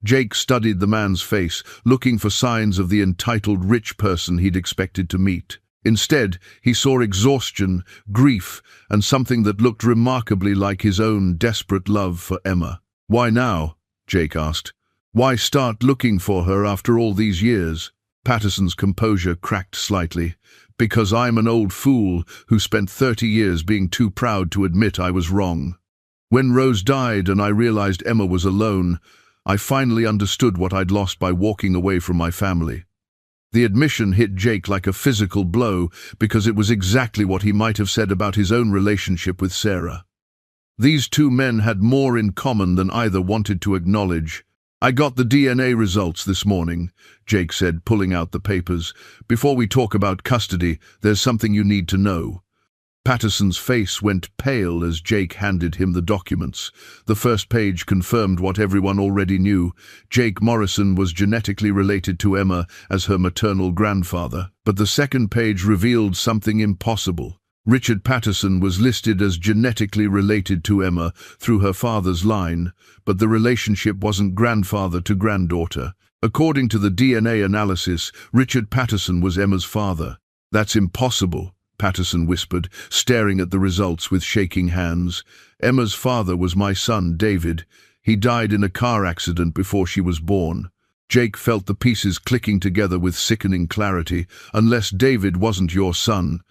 Jake studied the man's face, looking for signs of the entitled rich person he'd expected to meet. Instead, he saw exhaustion, grief, and something that looked remarkably like his own desperate love for Emma. "Why now?" Jake asked. "Why start looking for her after all these years?" Patterson's composure cracked slightly. "Because I'm an old fool who spent 30 years being too proud to admit I was wrong. When Rose died and I realized Emma was alone, I finally understood what I'd lost by walking away from my family." The admission hit Jake like a physical blow because it was exactly what he might have said about his own relationship with Sarah. These two men had more in common than either wanted to acknowledge. "I got the DNA results this morning," Jake said, pulling out the papers. "Before we talk about custody, there's something you need to know." Patterson's face went pale as Jake handed him the documents. The first page confirmed what everyone already knew. Jake Morrison was genetically related to Emma as her maternal grandfather. But the second page revealed something impossible. Richard Patterson was listed as genetically related to Emma through her father's line, but the relationship wasn't grandfather to granddaughter. According to the DNA analysis, Richard Patterson was Emma's father. "That's impossible," Patterson whispered, staring at the results with shaking hands. "Emma's father was my son, David. He died in a car accident before she was born." Jake felt the pieces clicking together with sickening clarity. "Unless David wasn't your son."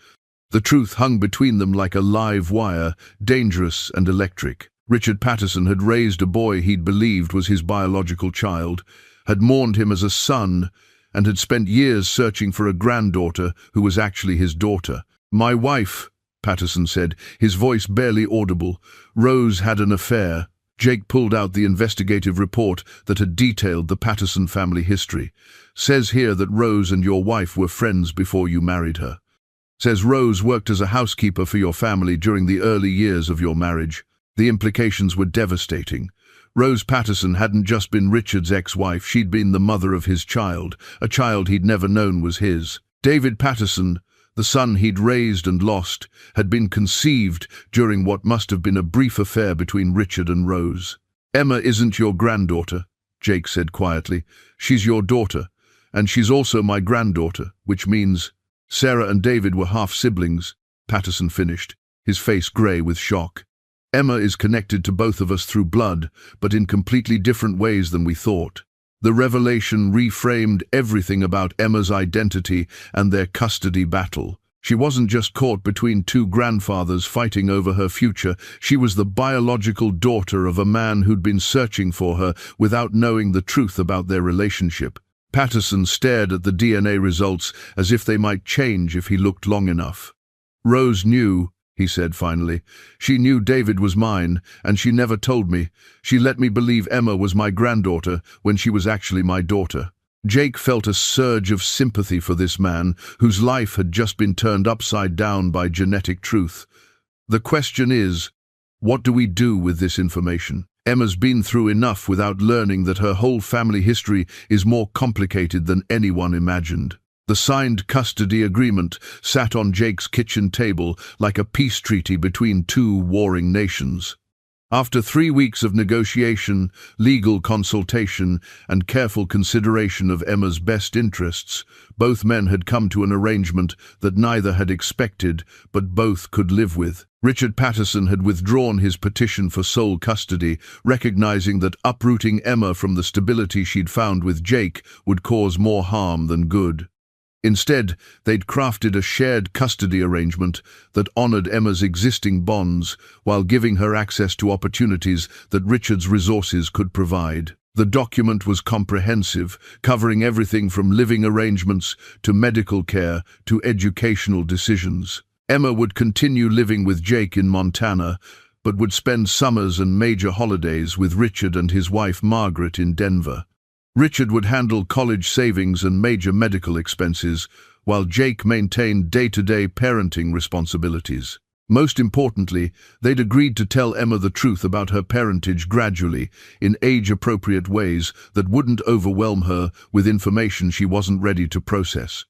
The truth hung between them like a live wire, dangerous and electric. Richard Patterson had raised a boy he'd believed was his biological child, had mourned him as a son, and had spent years searching for a granddaughter who was actually his daughter. "My wife," Patterson said, his voice barely audible. "Rose had an affair." Jake pulled out the investigative report that had detailed the Patterson family history. "Says here that Rose and your wife were friends before you married her. Says Rose worked as a housekeeper for your family during the early years of your marriage." The implications were devastating. Rose Patterson hadn't just been Richard's ex-wife, she'd been the mother of his child, a child he'd never known was his. David Patterson, the son he'd raised and lost, had been conceived during what must have been a brief affair between Richard and Rose. "Emma isn't your granddaughter," Jake said quietly. "She's your daughter, and she's also my granddaughter, which means—" "Sarah and David were half-siblings," Patterson finished, his face grey with shock. "Emma is connected to both of us through blood, but in completely different ways than we thought." The revelation reframed everything about Emma's identity and their custody battle. She wasn't just caught between two grandfathers fighting over her future, she was the biological daughter of a man who'd been searching for her without knowing the truth about their relationship. Patterson stared at the DNA results as if they might change if he looked long enough. "Rose knew," he said finally. "She knew David was mine, and she never told me. She let me believe Emma was my granddaughter when she was actually my daughter." Jake felt a surge of sympathy for this man, whose life had just been turned upside down by genetic truth. The question is, what do we do with this information? Emma's been through enough without learning that her whole family history is more complicated than anyone imagined. The signed custody agreement sat on Jake's kitchen table like a peace treaty between two warring nations. After 3 weeks of negotiation, legal consultation, and careful consideration of Emma's best interests, both men had come to an arrangement that neither had expected, but both could live with. Richard Patterson had withdrawn his petition for sole custody, recognizing that uprooting Emma from the stability she'd found with Jake would cause more harm than good. Instead, they'd crafted a shared custody arrangement that honored Emma's existing bonds while giving her access to opportunities that Richard's resources could provide. The document was comprehensive, covering everything from living arrangements to medical care to educational decisions. Emma would continue living with Jake in Montana, but would spend summers and major holidays with Richard and his wife Margaret in Denver. Richard would handle college savings and major medical expenses, while Jake maintained day-to-day parenting responsibilities. Most importantly, they'd agreed to tell Emma the truth about her parentage gradually, in age-appropriate ways that wouldn't overwhelm her with information she wasn't ready to process.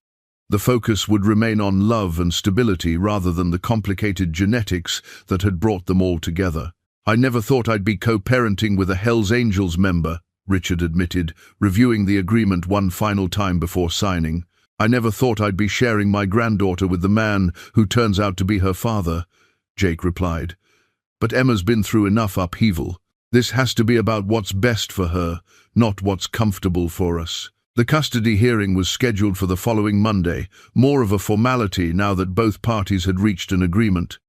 The focus would remain on love and stability rather than the complicated genetics that had brought them all together. "I never thought I'd be co-parenting with a Hells Angels member," Richard admitted, reviewing the agreement one final time before signing. "I never thought I'd be sharing my granddaughter with the man who turns out to be her father," Jake replied. "But Emma's been through enough upheaval. This has to be about what's best for her, not what's comfortable for us." The custody hearing was scheduled for the following Monday, more of a formality now that both parties had reached an agreement.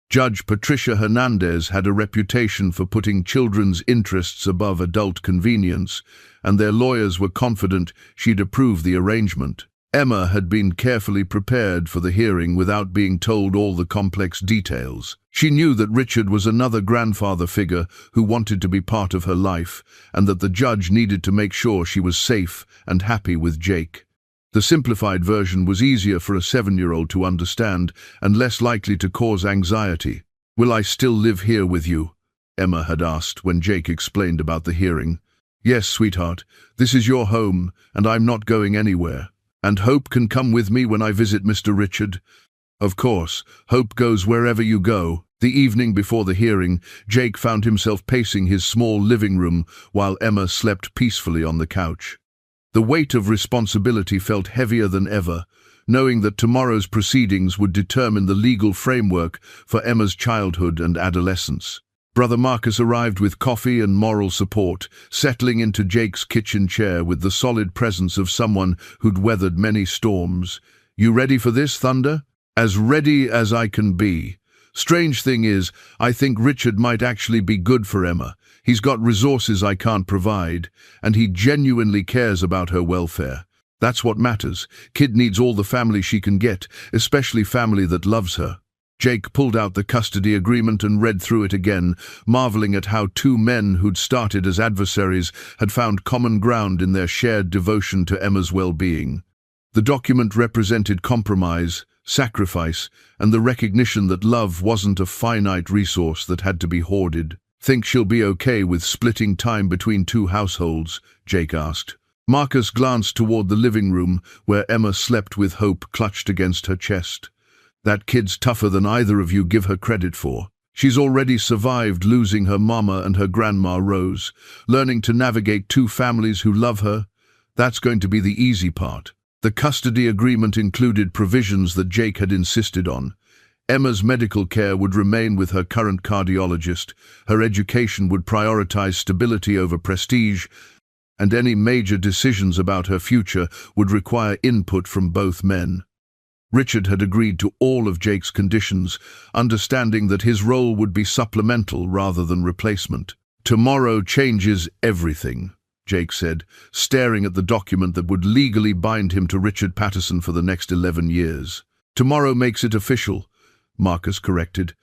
Judge Patricia Hernandez had a reputation for putting children's interests above adult convenience, and their lawyers were confident she'd approve the arrangement. Emma had been carefully prepared for the hearing without being told all the complex details. She knew that Richard was another grandfather figure who wanted to be part of her life, and that the judge needed to make sure she was safe and happy with Jake. The simplified version was easier for a 7-year-old to understand and less likely to cause anxiety. "Will I still live here with you?" Emma had asked when Jake explained about the hearing. "Yes, sweetheart. This is your home, and I'm not going anywhere. And Hope can come with me when I visit Mr. Richard." "Of course, Hope goes wherever you go." The evening before the hearing, Jake found himself pacing his small living room while Emma slept peacefully on the couch. The weight of responsibility felt heavier than ever, knowing that tomorrow's proceedings would determine the legal framework for Emma's childhood and adolescence. Brother Marcus arrived with coffee and moral support, settling into Jake's kitchen chair with the solid presence of someone who'd weathered many storms. "You ready for this, Thunder?" "As ready as I can be. Strange thing is, I think Richard might actually be good for Emma. He's got resources I can't provide, and he genuinely cares about her welfare. That's what matters. Kid needs all the family she can get, especially family that loves her." Jake pulled out the custody agreement and read through it again, marveling at how two men who'd started as adversaries had found common ground in their shared devotion to Emma's well-being. The document represented compromise, sacrifice, and the recognition that love wasn't a finite resource that had to be hoarded. "Think she'll be okay with splitting time between two households?" Jake asked. Marcus glanced toward the living room, where Emma slept with Hope clutched against her chest. "That kid's tougher than either of you give her credit for. She's already survived losing her mama and her grandma Rose. Learning to navigate two families who love her, that's going to be the easy part." The custody agreement included provisions that Jake had insisted on. Emma's medical care would remain with her current cardiologist, her education would prioritize stability over prestige, and any major decisions about her future would require input from both men. Richard had agreed to all of Jake's conditions, understanding that his role would be supplemental rather than replacement. "Tomorrow changes everything," Jake said, staring at the document that would legally bind him to Richard Patterson for the next 11 years. "Tomorrow makes it official," Marcus corrected.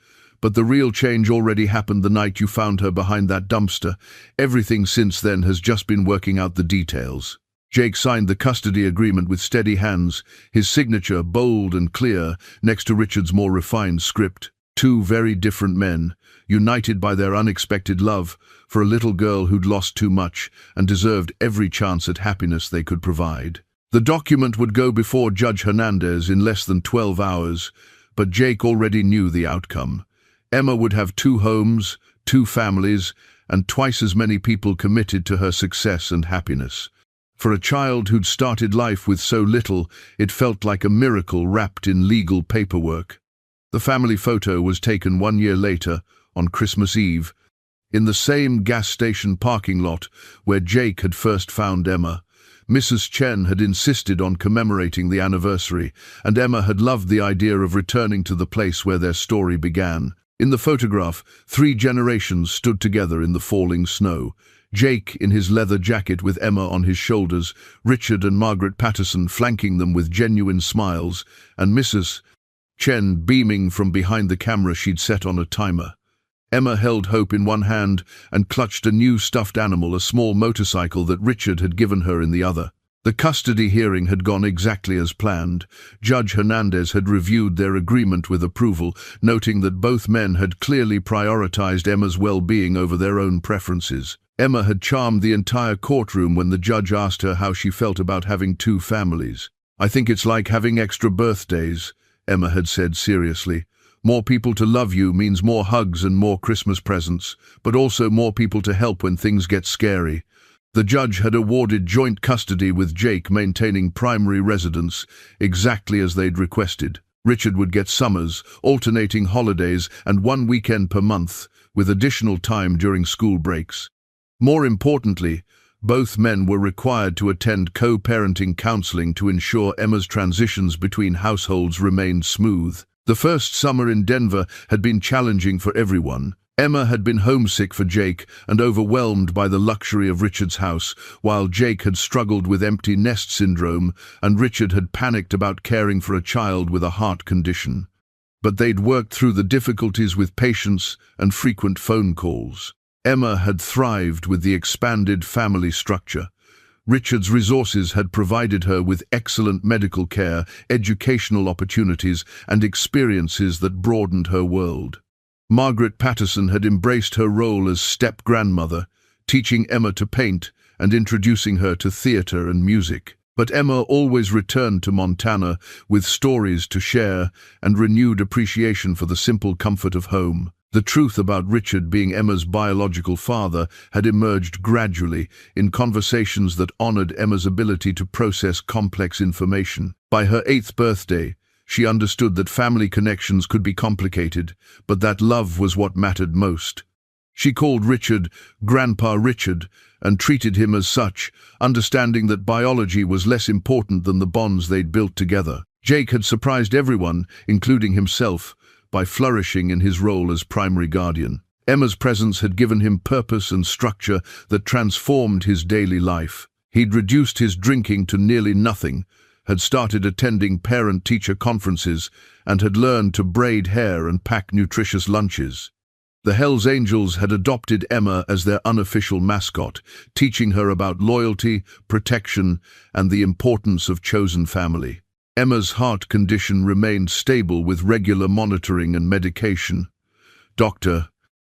"But the real change already happened the night you found her behind that dumpster. Everything since then has just been working out the details." Jake signed the custody agreement with steady hands, his signature bold and clear next to Richard's more refined script. Two very different men, united by their unexpected love for a little girl who'd lost too much and deserved every chance at happiness they could provide. The document would go before Judge Hernandez in less than 12 hours, but Jake already knew the outcome. Emma would have 2 homes, 2 families, and twice as many people committed to her success and happiness. For a child who'd started life with so little, it felt like a miracle wrapped in legal paperwork. The family photo was taken 1 year later, on Christmas Eve, in the same gas station parking lot where Jake had first found Emma. Mrs. Chen had insisted on commemorating the anniversary, and Emma had loved the idea of returning to the place where their story began. In the photograph, 3 generations stood together in the falling snow. Jake in his leather jacket with Emma on his shoulders, Richard and Margaret Patterson flanking them with genuine smiles, and Mrs. Chen beaming from behind the camera she'd set on a timer. Emma held Hope in one hand and clutched a new stuffed animal, a small motorcycle that Richard had given her, in the other. The custody hearing had gone exactly as planned. Judge Hernandez had reviewed their agreement with approval, noting that both men had clearly prioritized Emma's well-being over their own preferences. Emma had charmed the entire courtroom when the judge asked her how she felt about having 2 families. "I think it's like having extra birthdays," Emma had said seriously. "More people to love you means more hugs and more Christmas presents, but also more people to help when things get scary." The judge had awarded joint custody with Jake maintaining primary residence, exactly as they'd requested. Richard would get summers, alternating holidays, and 1 weekend per month, with additional time during school breaks. More importantly, both men were required to attend co-parenting counseling to ensure Emma's transitions between households remained smooth. The first summer in Denver had been challenging for everyone. Emma had been homesick for Jake and overwhelmed by the luxury of Richard's house, while Jake had struggled with empty nest syndrome and Richard had panicked about caring for a child with a heart condition. But they'd worked through the difficulties with patience and frequent phone calls. Emma had thrived with the expanded family structure. Richard's resources had provided her with excellent medical care, educational opportunities, and experiences that broadened her world. Margaret Patterson had embraced her role as step-grandmother, teaching Emma to paint and introducing her to theater and music. But Emma always returned to Montana with stories to share and renewed appreciation for the simple comfort of home. The truth about Richard being Emma's biological father had emerged gradually in conversations that honored Emma's ability to process complex information. By her 8th birthday, she understood that family connections could be complicated, but that love was what mattered most. She called Richard Grandpa Richard and treated him as such, understanding that biology was less important than the bonds they'd built together. Jake had surprised everyone, including himself, by flourishing in his role as primary guardian. Emma's presence had given him purpose and structure that transformed his daily life. He'd reduced his drinking to nearly nothing, had started attending parent-teacher conferences, and had learned to braid hair and pack nutritious lunches. The Hells Angels had adopted Emma as their unofficial mascot, teaching her about loyalty, protection, and the importance of chosen family. Emma's heart condition remained stable with regular monitoring and medication. Dr.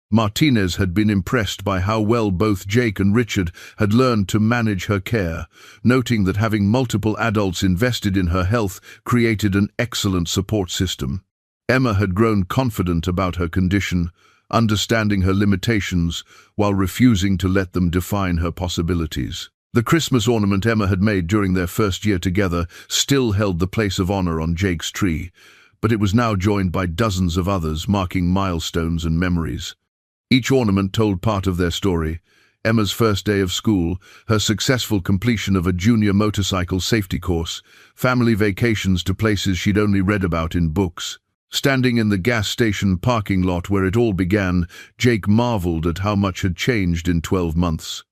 Martinez had been impressed by how well both Jake and Richard had learned to manage her care, noting that having multiple adults invested in her health created an excellent support system. Emma had grown confident about her condition, understanding her limitations while refusing to let them define her possibilities. The Christmas ornament Emma had made during their first year together still held the place of honor on Jake's tree, but it was now joined by dozens of others marking milestones and memories. Each ornament told part of their story. Emma's first day of school, her successful completion of a junior motorcycle safety course, family vacations to places she'd only read about in books. Standing in the gas station parking lot where it all began, Jake marveled at how much had changed in 12 months.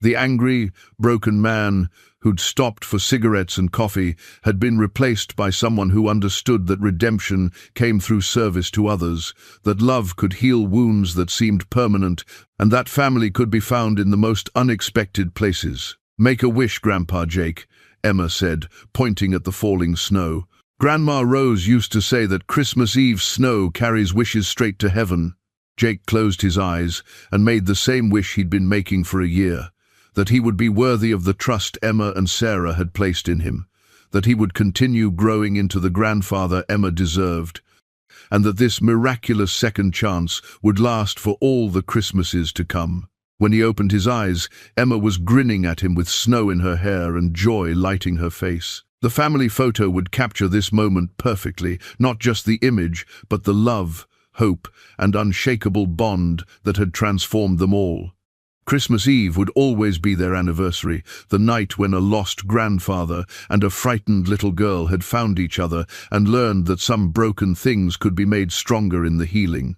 The angry, broken man who'd stopped for cigarettes and coffee had been replaced by someone who understood that redemption came through service to others, that love could heal wounds that seemed permanent, and that family could be found in the most unexpected places. "Make a wish, Grandpa Jake," Emma said, pointing at the falling snow. "Grandma Rose used to say that Christmas Eve snow carries wishes straight to heaven." Jake closed his eyes and made the same wish he'd been making for a year, that he would be worthy of the trust Emma and Sarah had placed in him, that he would continue growing into the grandfather Emma deserved, and that this miraculous second chance would last for all the Christmases to come. When he opened his eyes, Emma was grinning at him with snow in her hair and joy lighting her face. The family photo would capture this moment perfectly, not just the image, but the love, hope, and unshakable bond that had transformed them all. Christmas Eve would always be their anniversary, the night when a lost grandfather and a frightened little girl had found each other and learned that some broken things could be made stronger in the healing.